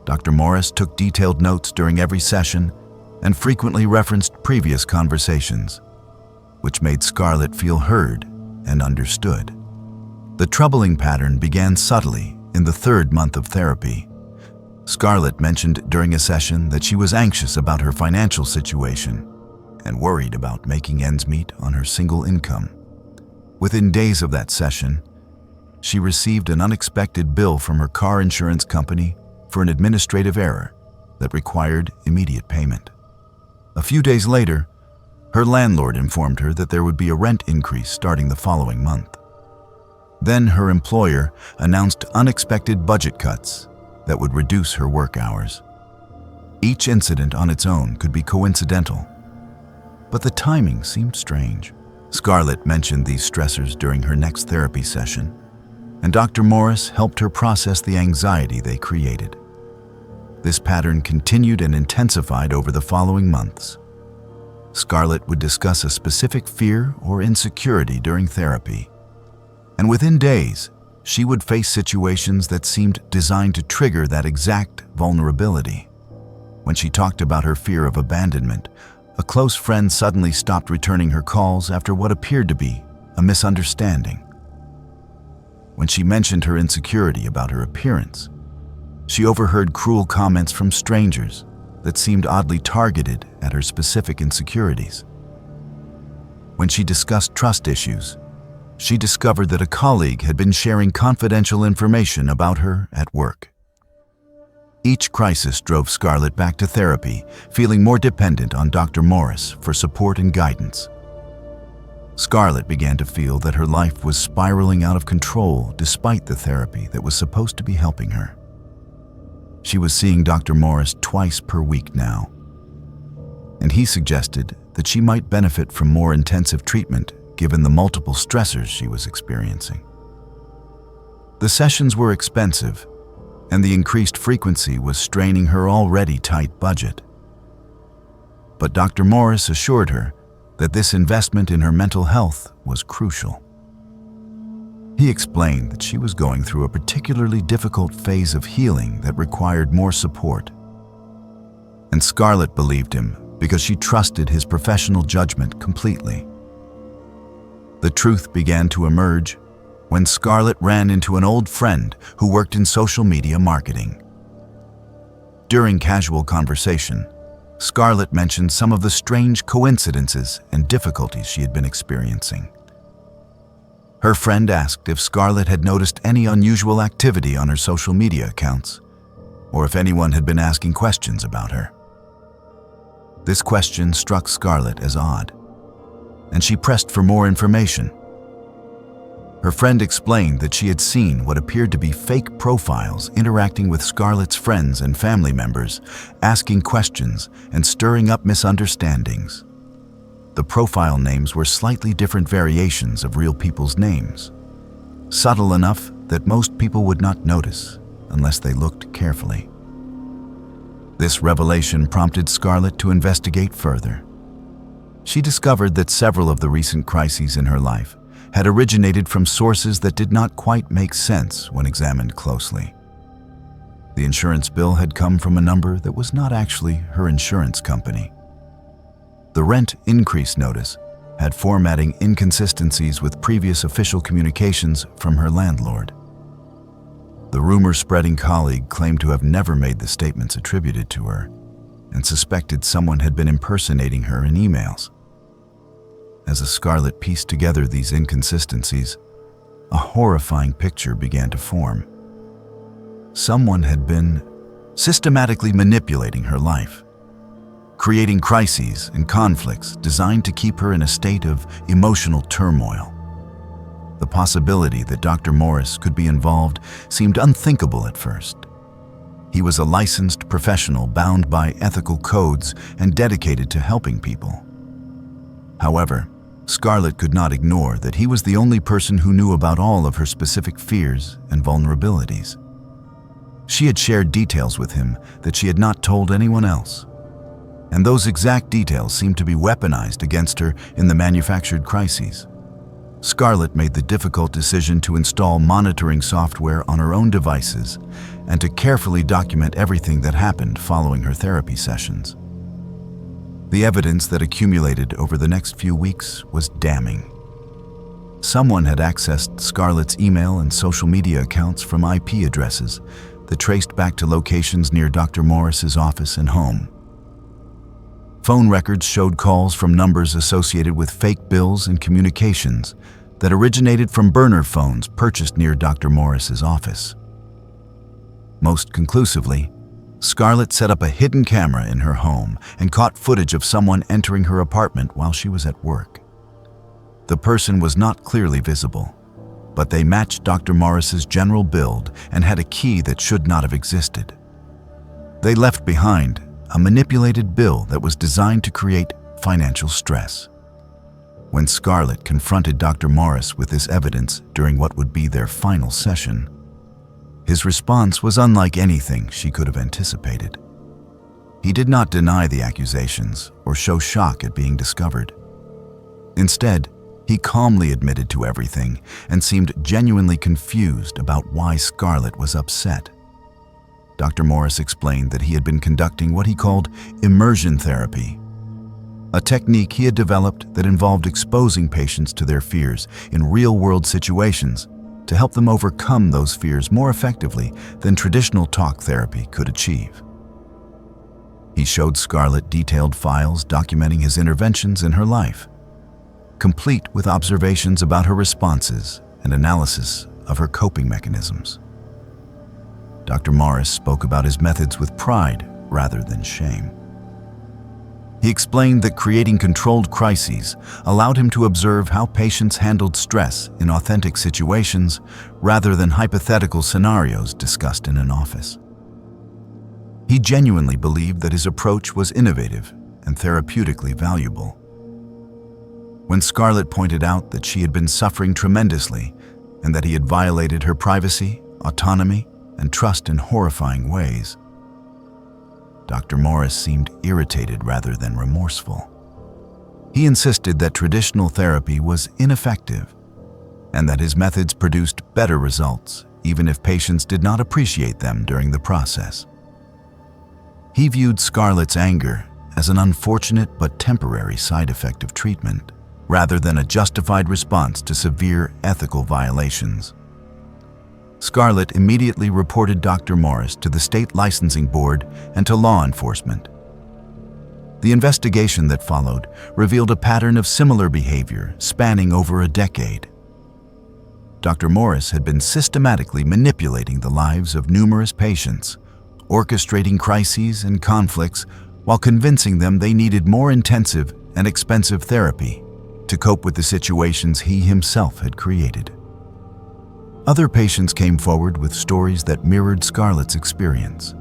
Dr. Morris took detailed notes during every session and frequently referenced previous conversations, which made Scarlett feel heard and understood. The troubling pattern began subtly in the 3rd month of therapy. Scarlett mentioned during a session that she was anxious about her financial situation and worried about making ends meet on her single income. Within days of that session, she received an unexpected bill from her car insurance company for an administrative error that required immediate payment. A few days later, her landlord informed her that there would be a rent increase starting the following month. Then her employer announced unexpected budget cuts that would reduce her work hours. Each incident on its own could be coincidental, but the timing seemed strange. Scarlett mentioned these stressors during her next therapy session, and Dr. Morris helped her process the anxiety they created. This pattern continued and intensified over the following months. Scarlett would discuss a specific fear or insecurity during therapy, and within days, she would face situations that seemed designed to trigger that exact vulnerability. When she talked about her fear of abandonment, a close friend suddenly stopped returning her calls after what appeared to be a misunderstanding. When she mentioned her insecurity about her appearance, she overheard cruel comments from strangers that seemed oddly targeted at her specific insecurities. When she discussed trust issues, she discovered that a colleague had been sharing confidential information about her at work. Each crisis drove Scarlett back to therapy, feeling more dependent on Dr. Morris for support and guidance. Scarlett began to feel that her life was spiraling out of control despite the therapy that was supposed to be helping her. She was seeing Dr. Morris twice per week now, and he suggested that she might benefit from more intensive treatment given the multiple stressors she was experiencing. The sessions were expensive, and the increased frequency was straining her already tight budget. But Dr. Morris assured her that this investment in her mental health was crucial. He explained that she was going through a particularly difficult phase of healing that required more support. And Scarlett believed him because she trusted his professional judgment completely. The truth began to emerge when Scarlett ran into an old friend who worked in social media marketing. During casual conversation, Scarlett mentioned some of the strange coincidences and difficulties she had been experiencing. Her friend asked if Scarlett had noticed any unusual activity on her social media accounts, or if anyone had been asking questions about her. This question struck Scarlett as odd, and she pressed for more information. Her friend explained that she had seen what appeared to be fake profiles interacting with Scarlett's friends and family members, asking questions and stirring up misunderstandings. The profile names were slightly different variations of real people's names, subtle enough that most people would not notice unless they looked carefully. This revelation prompted Scarlett to investigate further. She discovered that several of the recent crises in her life had originated from sources that did not quite make sense when examined closely. The insurance bill had come from a number that was not actually her insurance company. The rent increase notice had formatting inconsistencies with previous official communications from her landlord. The rumor-spreading colleague claimed to have never made the statements attributed to her and suspected someone had been impersonating her in emails. As Scarlett pieced together these inconsistencies, a horrifying picture began to form. Someone had been systematically manipulating her life, creating crises and conflicts designed to keep her in a state of emotional turmoil. The possibility that Dr. Morris could be involved seemed unthinkable at first. He was a licensed professional bound by ethical codes and dedicated to helping people. However, Scarlett could not ignore that he was the only person who knew about all of her specific fears and vulnerabilities. She had shared details with him that she had not told anyone else, and those exact details seemed to be weaponized against her in the manufactured crises. Scarlett made the difficult decision to install monitoring software on her own devices and to carefully document everything that happened following her therapy sessions. The evidence that accumulated over the next few weeks was damning. Someone had accessed Scarlett's email and social media accounts from IP addresses that traced back to locations near Dr. Morris's office and home. Phone records showed calls from numbers associated with fake bills and communications that originated from burner phones purchased near Dr. Morris's office. Most conclusively, Scarlett set up a hidden camera in her home and caught footage of someone entering her apartment while she was at work. The person was not clearly visible, but they matched Dr. Morris's general build and had a key that should not have existed. They left behind a manipulated bill that was designed to create financial stress. When Scarlett confronted Dr. Morris with this evidence during what would be their final session, his response was unlike anything she could have anticipated. He did not deny the accusations or show shock at being discovered. Instead, he calmly admitted to everything and seemed genuinely confused about why Scarlett was upset. Dr. Morris explained that he had been conducting what he called immersion therapy. a technique he had developed that involved exposing patients to their fears in real-world situations to help them overcome those fears more effectively than traditional talk therapy could achieve. He showed Scarlett detailed files documenting his interventions in her life, complete with observations about her responses and analysis of her coping mechanisms. Dr. Morris spoke about his methods with pride rather than shame. He explained that creating controlled crises allowed him to observe how patients handled stress in authentic situations rather than hypothetical scenarios discussed in an office. He genuinely believed that his approach was innovative and therapeutically valuable. When Scarlett pointed out that she had been suffering tremendously and that he had violated her privacy, autonomy, and trust in horrifying ways, Dr. Morris seemed irritated rather than remorseful. He insisted that traditional therapy was ineffective and that his methods produced better results even if patients did not appreciate them during the process. He viewed Scarlett's anger as an unfortunate but temporary side effect of treatment, rather than a justified response to severe ethical violations. Scarlett immediately reported Dr. Morris to the state licensing board and to law enforcement. The investigation that followed revealed a pattern of similar behavior spanning over a decade. Dr. Morris had been systematically manipulating the lives of numerous patients, orchestrating crises and conflicts while convincing them they needed more intensive and expensive therapy to cope with the situations he himself had created. Other patients came forward with stories that mirrored Scarlett's experience.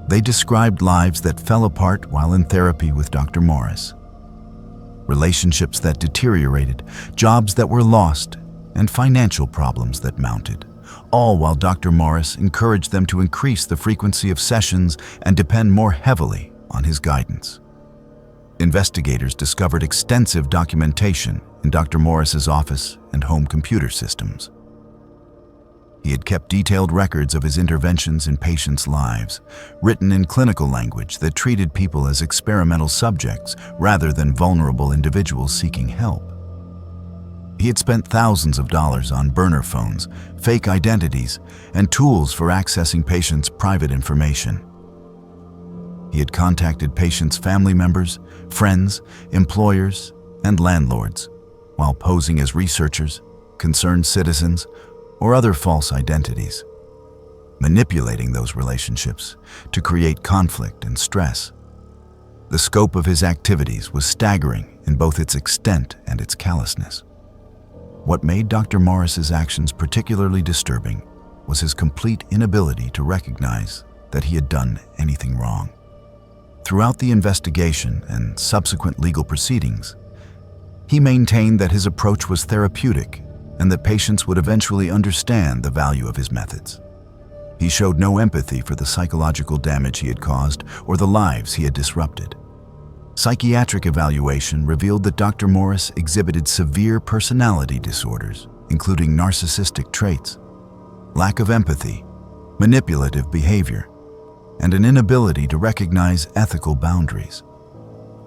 They described lives that fell apart while in therapy with Dr. Morris, relationships that deteriorated, jobs that were lost, and financial problems that mounted, all while Dr. Morris encouraged them to increase the frequency of sessions and depend more heavily on his guidance. Investigators discovered extensive documentation in Dr. Morris's office and home computer systems. He had kept detailed records of his interventions in patients' lives, written in clinical language that treated people as experimental subjects rather than vulnerable individuals seeking help. He had spent thousands of dollars on burner phones, fake identities, and tools for accessing patients' private information. He had contacted patients' family members, friends, employers, and landlords, while posing as researchers, concerned citizens, or other false identities, manipulating those relationships to create conflict and stress. The scope of his activities was staggering in both its extent and its callousness. What made Dr. Morris's actions particularly disturbing was his complete inability to recognize that he had done anything wrong. Throughout the investigation and subsequent legal proceedings, he maintained that his approach was therapeutic and that patients would eventually understand the value of his methods. He showed no empathy for the psychological damage he had caused or the lives he had disrupted. Psychiatric evaluation revealed that Dr. Morris exhibited severe personality disorders, including narcissistic traits, lack of empathy, manipulative behavior, and an inability to recognize ethical boundaries.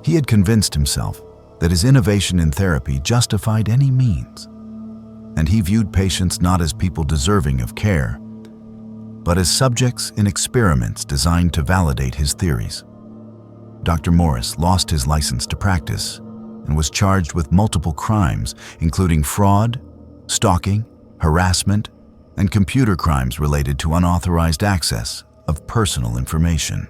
He had convinced himself that his innovation in therapy justified any means, and he viewed patients not as people deserving of care, but as subjects in experiments designed to validate his theories. Dr. Morris lost his license to practice and was charged with multiple crimes, including fraud, stalking, harassment, and computer crimes related to unauthorized access of personal information.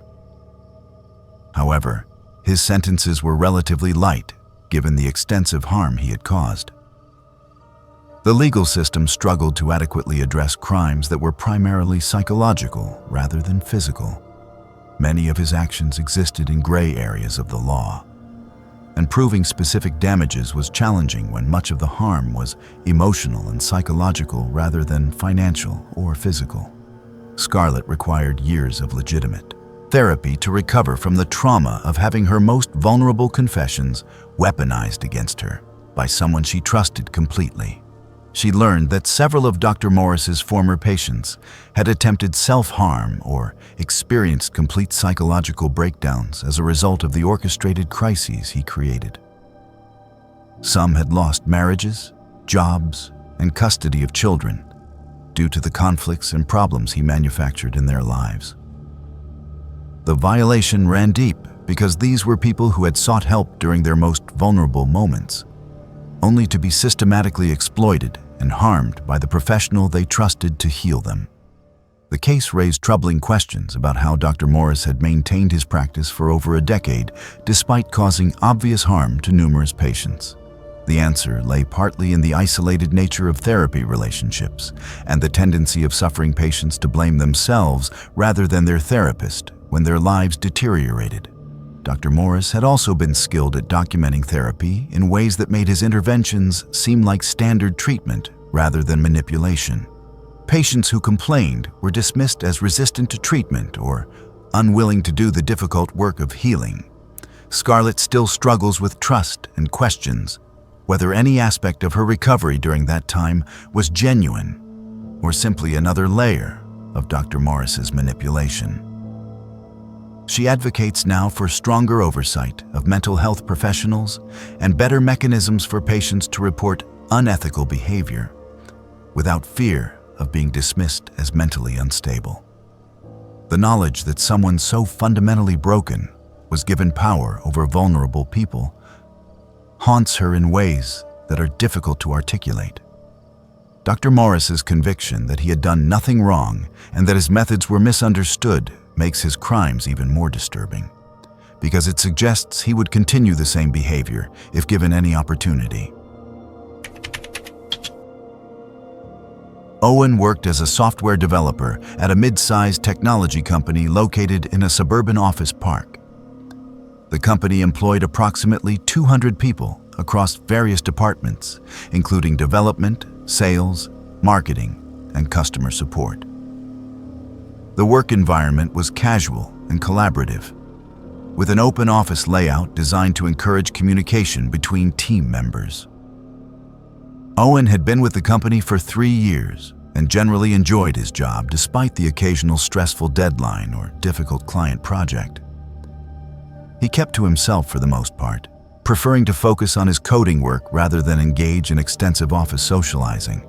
However, his sentences were relatively light given the extensive harm he had caused. The legal system struggled to adequately address crimes that were primarily psychological rather than physical. Many of his actions existed in gray areas of the law, and proving specific damages was challenging when much of the harm was emotional and psychological rather than financial or physical. Scarlett required years of legitimate therapy to recover from the trauma of having her most vulnerable confessions weaponized against her by someone she trusted completely. she learned that several of Dr. Morris's former patients had attempted self-harm or experienced complete psychological breakdowns as a result of the orchestrated crises he created. Some had lost marriages, jobs, and custody of children due to the conflicts and problems he manufactured in their lives. The violation ran deep because these were people who had sought help during their most vulnerable moments, only to be systematically exploited and harmed by the professional they trusted to heal them. The case raised troubling questions about how Dr. Morris had maintained his practice for over a decade despite causing obvious harm to numerous patients. The answer lay partly in the isolated nature of therapy relationships and the tendency of suffering patients to blame themselves rather than their therapist when their lives deteriorated. Dr. Morris had also been skilled at documenting therapy in ways that made his interventions seem like standard treatment rather than manipulation. Patients who complained were dismissed as resistant to treatment or unwilling to do the difficult work of healing. Scarlett still struggles with trust and questions whether any aspect of her recovery during that time was genuine or simply another layer of Dr. Morris's manipulation. She advocates now for stronger oversight of mental health professionals and better mechanisms for patients to report unethical behavior without fear of being dismissed as mentally unstable. The knowledge that someone so fundamentally broken was given power over vulnerable people haunts her in ways that are difficult to articulate. Dr. Morris's conviction that he had done nothing wrong and that his methods were misunderstood makes his crimes even more disturbing, because it suggests he would continue the same behavior if given any opportunity. Owen worked as a software developer at a mid-sized technology company located in a suburban office park. The company employed approximately 200 people across various departments, including development, sales, marketing, and customer support. The work environment was casual and collaborative, with an open office layout designed to encourage communication between team members. Owen had been with the company for 3 years and generally enjoyed his job despite the occasional stressful deadline or difficult client project. He kept to himself for the most part, preferring to focus on his coding work rather than engage in extensive office socializing.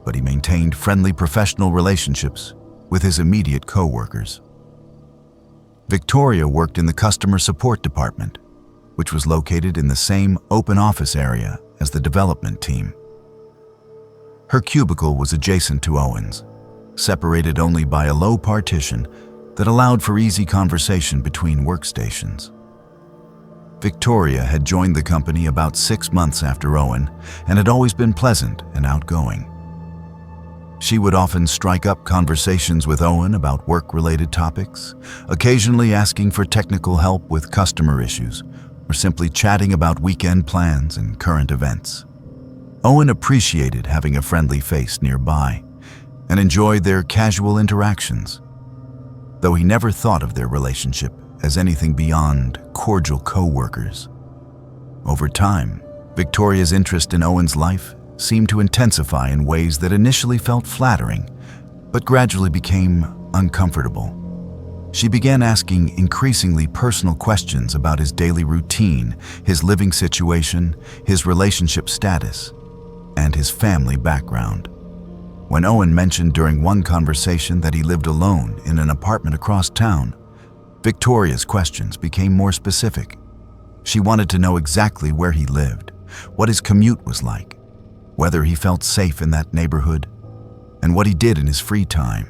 But he maintained friendly professional relationships with his immediate co-workers. Victoria worked in the customer support department, which was located in the same open office area as the development team. Her cubicle was adjacent to Owen's, separated only by a low partition that allowed for easy conversation between workstations. Victoria had joined the company about 6 months after Owen and had always been pleasant and outgoing. She would often strike up conversations with Owen about work-related topics, occasionally asking for technical help with customer issues, or simply chatting about weekend plans and current events. Owen appreciated having a friendly face nearby and enjoyed their casual interactions, though he never thought of their relationship as anything beyond cordial co-workers. Over time, Victoria's interest in Owen's life seemed to intensify in ways that initially felt flattering, but gradually became uncomfortable. She began asking increasingly personal questions about his daily routine, his living situation, his relationship status, and his family background. When Owen mentioned during one conversation that he lived alone in an apartment across town, Victoria's questions became more specific. She wanted to know exactly where he lived, what his commute was like, whether he felt safe in that neighborhood, and what he did in his free time.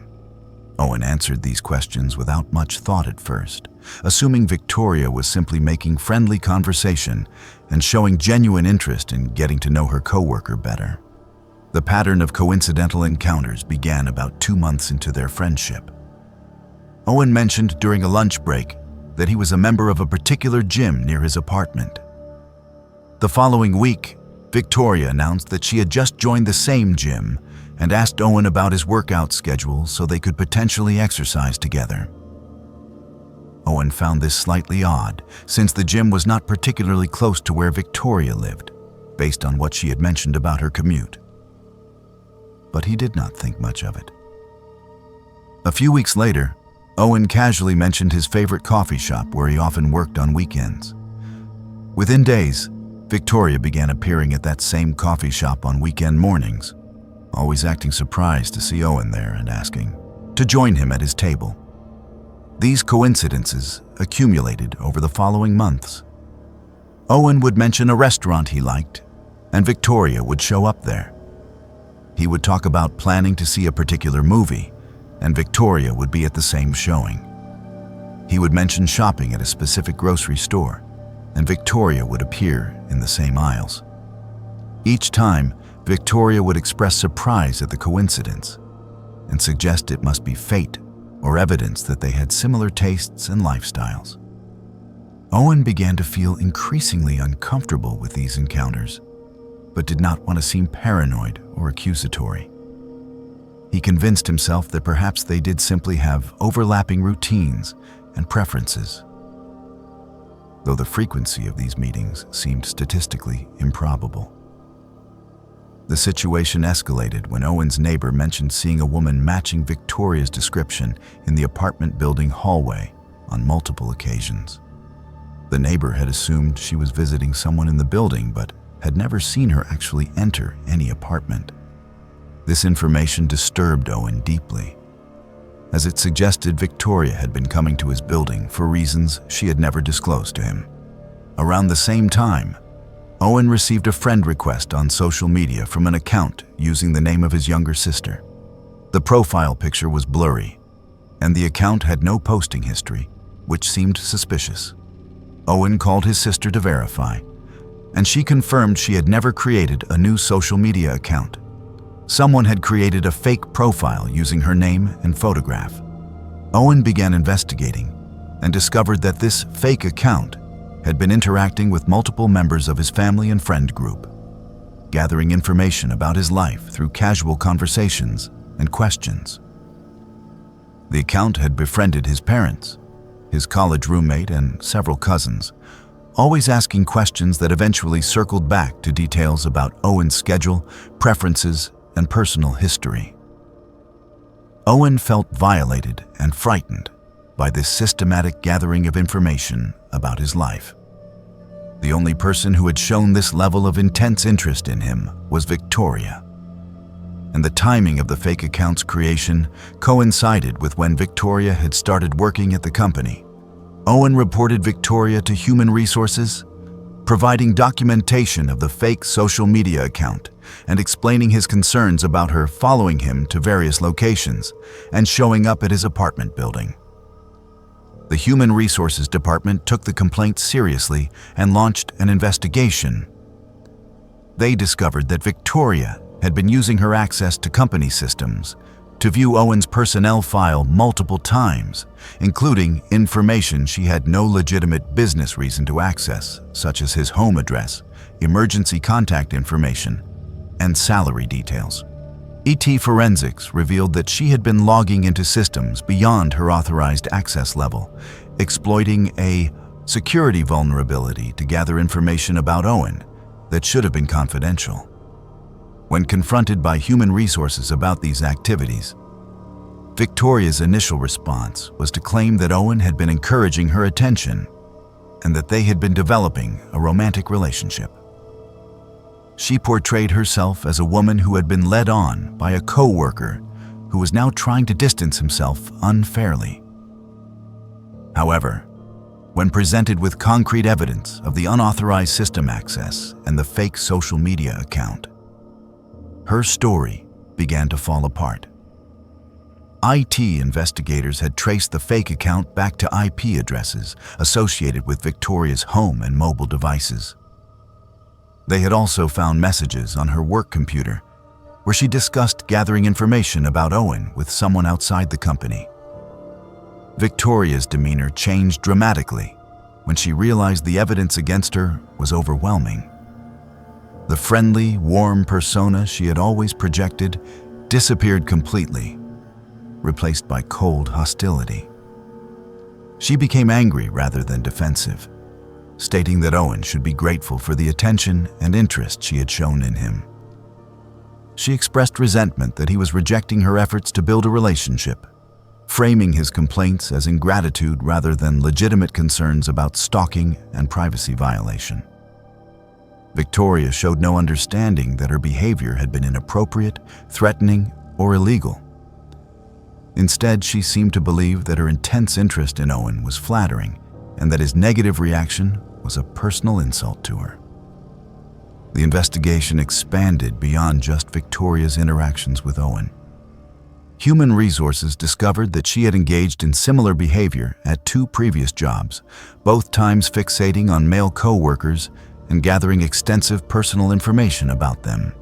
Owen answered these questions without much thought at first, assuming Victoria was simply making friendly conversation and showing genuine interest in getting to know her coworker better. The pattern of coincidental encounters began about 2 months into their friendship. Owen mentioned during a lunch break that he was a member of a particular gym near his apartment. The following week, Victoria announced that she had just joined the same gym and asked Owen about his workout schedule so they could potentially exercise together. Owen found this slightly odd, since the gym was not particularly close to where Victoria lived. based on what she had mentioned about her commute. But he did not think much of it. A few weeks later, Owen casually mentioned his favorite coffee shop where he often worked on weekends. Within days, Victoria began appearing at that same coffee shop on weekend mornings, always acting surprised to see Owen there and asking to join him at his table. These coincidences accumulated over the following months. Owen would mention a restaurant he liked, and Victoria would show up there. He would talk about planning to see a particular movie, and Victoria would be at the same showing. He would mention shopping at a specific grocery store, and Victoria would appear in the same aisles. Each time, Victoria would express surprise at the coincidence and suggest it must be fate or evidence that they had similar tastes and lifestyles. Owen began to feel increasingly uncomfortable with these encounters, but did not want to seem paranoid or accusatory. He convinced himself that perhaps they did simply have overlapping routines and preferences, though the frequency of these meetings seemed statistically improbable. The situation escalated when Owen's neighbor mentioned seeing a woman matching Victoria's description in the apartment building hallway on multiple occasions. The neighbor had assumed she was visiting someone in the building, but had never seen her actually enter any apartment. This information disturbed Owen deeply, as it suggested Victoria had been coming to his building for reasons she had never disclosed to him. Around the same time, Owen received a friend request on social media from an account using the name of his younger sister. The profile picture was blurry, and the account had no posting history, which seemed suspicious. Owen called his sister to verify, and she confirmed she had never created a new social media account. Someone had created a fake profile using her name and photograph. Owen began investigating and discovered that this fake account had been interacting with multiple members of his family and friend group, gathering information about his life through casual conversations and questions. The account had befriended his parents, his college roommate, and several cousins, always asking questions that eventually circled back to details about Owen's schedule, preferences, and personal history. Owen felt violated and frightened by this systematic gathering of information about his life. The only person who had shown this level of intense interest in him was Victoria, and the timing of the fake account's creation coincided with when Victoria had started working at the company. Owen reported Victoria to Human Resources, providing documentation of the fake social media account and explaining his concerns about her following him to various locations and showing up at his apartment building. The Human Resources Department took the complaint seriously and launched an investigation. They discovered that Victoria had been using her access to company systems to view Owen's personnel file multiple times, including information she had no legitimate business reason to access, such as his home address, emergency contact information, and salary details. ET Forensics revealed that she had been logging into systems beyond her authorized access level, exploiting a security vulnerability to gather information about Owen that should have been confidential. When confronted by Human Resources about these activities, Victoria's initial response was to claim that Owen had been encouraging her attention and that they had been developing a romantic relationship. She portrayed herself as a woman who had been led on by a co-worker who was now trying to distance himself unfairly. However, when presented with concrete evidence of the unauthorized system access and the fake social media account, her story began to fall apart. IT investigators had traced the fake account back to IP addresses associated with Victoria's home and mobile devices. They had also found messages on her work computer where she discussed gathering information about Owen with someone outside the company. Victoria's demeanor changed dramatically when she realized the evidence against her was overwhelming. The friendly, warm persona she had always projected disappeared completely, replaced by cold hostility. She became angry rather than defensive, stating that Owen should be grateful for the attention and interest she had shown in him. She expressed resentment that he was rejecting her efforts to build a relationship, framing his complaints as ingratitude rather than legitimate concerns about stalking and privacy violation. Victoria showed no understanding that her behavior had been inappropriate, threatening, or illegal. Instead, she seemed to believe that her intense interest in Owen was flattering and that his negative reaction was a personal insult to her. The investigation expanded beyond just Victoria's interactions with Owen. Human Resources discovered that she had engaged in similar behavior at 2 previous jobs, both times fixating on male co-workers and gathering extensive personal information about them.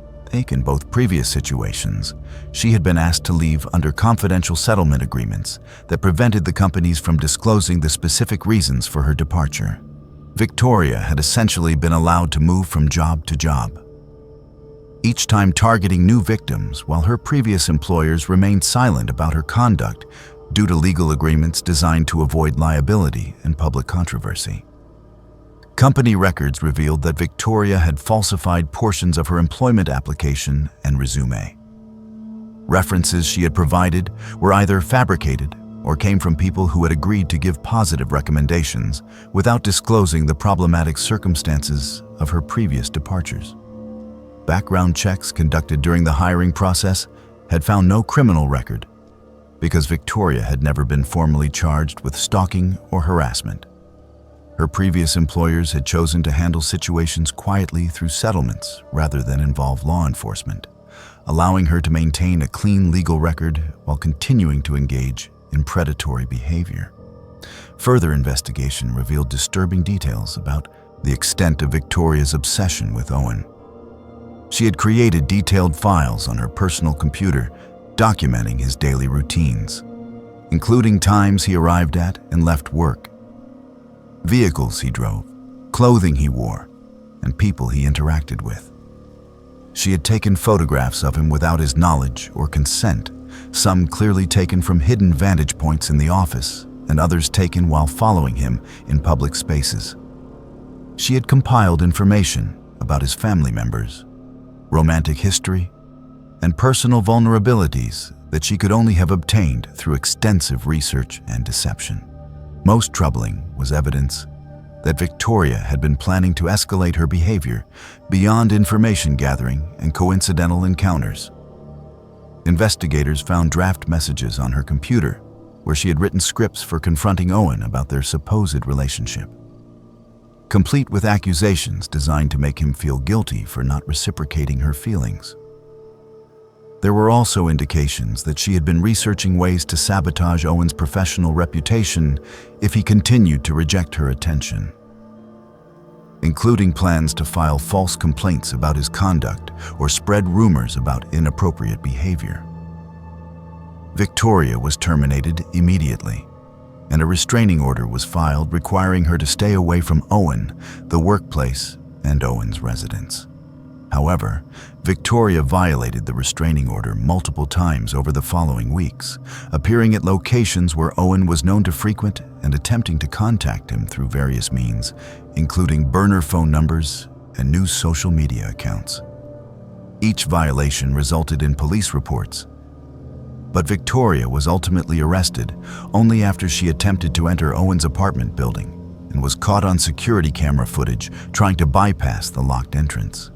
In both previous situations, she had been asked to leave under confidential settlement agreements that prevented the companies from disclosing the specific reasons for her departure. Victoria had essentially been allowed to move from job to job, each time targeting new victims while her previous employers remained silent about her conduct due to legal agreements designed to avoid liability and public controversy. Company records revealed that Victoria had falsified portions of her employment application and resume. References she had provided were either fabricated or came from people who had agreed to give positive recommendations without disclosing the problematic circumstances of her previous departures. Background checks conducted during the hiring process had found no criminal record because Victoria had never been formally charged with stalking or harassment. Her previous employers had chosen to handle situations quietly through settlements rather than involve law enforcement, allowing her to maintain a clean legal record while continuing to engage in predatory behavior. Further investigation revealed disturbing details about the extent of Victoria's obsession with Owen. She had created detailed files on her personal computer documenting his daily routines, including times he arrived at and left work, vehicles he drove, clothing he wore, and people he interacted with. She had taken photographs of him without his knowledge or consent, some clearly taken from hidden vantage points in the office and others taken while following him in public spaces. She had compiled information about his family members, romantic history, and personal vulnerabilities that she could only have obtained through extensive research and deception. Most troubling was evidence that Victoria had been planning to escalate her behavior beyond information gathering and coincidental encounters. Investigators found draft messages on her computer where she had written scripts for confronting Owen about their supposed relationship, complete with accusations designed to make him feel guilty for not reciprocating her feelings. There were also indications that she had been researching ways to sabotage Owen's professional reputation if he continued to reject her attention, including plans to file false complaints about his conduct or spread rumors about inappropriate behavior. Victoria was terminated immediately, and a restraining order was filed requiring her to stay away from Owen, the workplace, and Owen's residence. However, Victoria violated the restraining order multiple times over the following weeks, appearing at locations where Owen was known to frequent and attempting to contact him through various means, including burner phone numbers and new social media accounts. Each violation resulted in police reports, but Victoria was ultimately arrested only after she attempted to enter Owen's apartment building and was caught on security camera footage trying to bypass the locked entrance.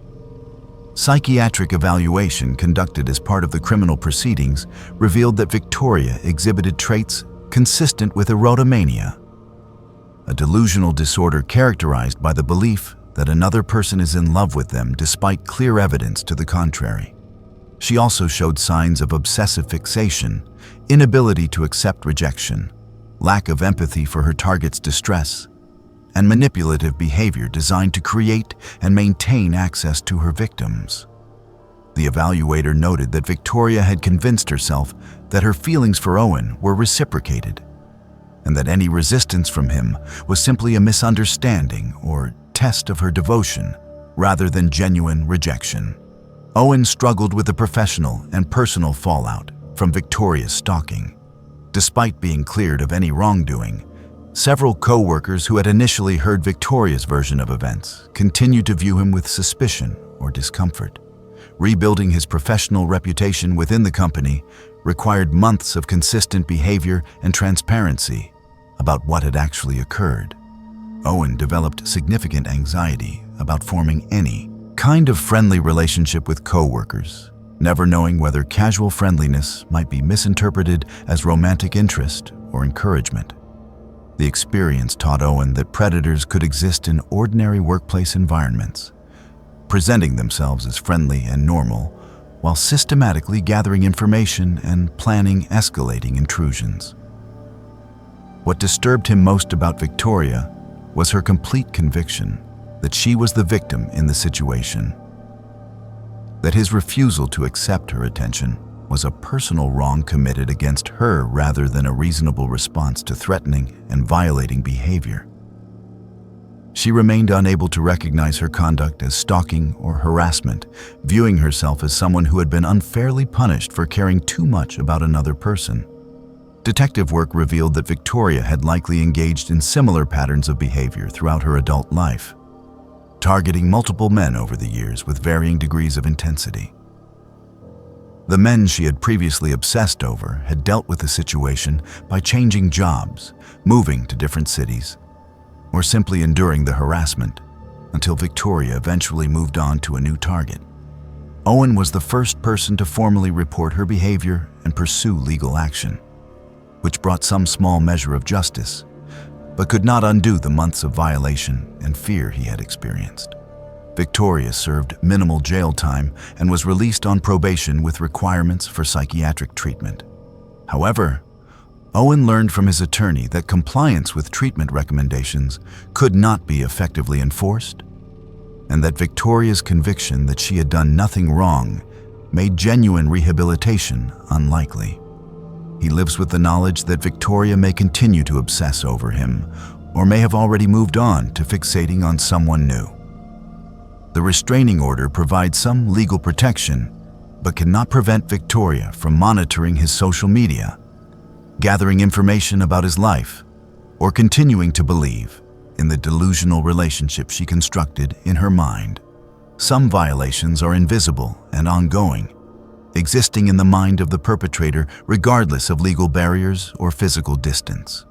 Psychiatric evaluation conducted as part of the criminal proceedings revealed that Victoria exhibited traits consistent with erotomania, a delusional disorder characterized by the belief that another person is in love with them despite clear evidence to the contrary. She also showed signs of obsessive fixation, inability to accept rejection, lack of empathy for her target's distress, and manipulative behavior designed to create and maintain access to her victims. The evaluator noted that Victoria had convinced herself that her feelings for Owen were reciprocated, and that any resistance from him was simply a misunderstanding or test of her devotion rather than genuine rejection. Owen struggled with the professional and personal fallout from Victoria's stalking. Despite being cleared of any wrongdoing, Several co-workers who had initially heard Victoria's version of events continued to view him with suspicion or discomfort. Rebuilding his professional reputation within the company required months of consistent behavior and transparency about what had actually occurred. Owen developed significant anxiety about forming any kind of friendly relationship with co-workers, never knowing whether casual friendliness might be misinterpreted as romantic interest or encouragement. The experience taught Owen that predators could exist in ordinary workplace environments, presenting themselves as friendly and normal, while systematically gathering information and planning escalating intrusions. What disturbed him most about Victoria was her complete conviction that she was the victim in the situation, that his refusal to accept her attention was a personal wrong committed against her rather than a reasonable response to threatening and violating behavior. She remained unable to recognize her conduct as stalking or harassment, viewing herself as someone who had been unfairly punished for caring too much about another person. Detective work revealed that Victoria had likely engaged in similar patterns of behavior throughout her adult life, targeting multiple men over the years with varying degrees of intensity. The men she had previously obsessed over had dealt with the situation by changing jobs, moving to different cities, or simply enduring the harassment until Victoria eventually moved on to a new target. Owen was the first person to formally report her behavior and pursue legal action, which brought some small measure of justice, but could not undo the months of violation and fear he had experienced. Victoria served minimal jail time and was released on probation with requirements for psychiatric treatment. However, Owen learned from his attorney that compliance with treatment recommendations could not be effectively enforced, and that Victoria's conviction that she had done nothing wrong made genuine rehabilitation unlikely. He lives with the knowledge that Victoria may continue to obsess over him, or may have already moved on to fixating on someone new. The restraining order provides some legal protection, but cannot prevent Victoria from monitoring his social media, gathering information about his life, or continuing to believe in the delusional relationship she constructed in her mind. Some violations are invisible and ongoing, existing in the mind of the perpetrator regardless of legal barriers or physical distance.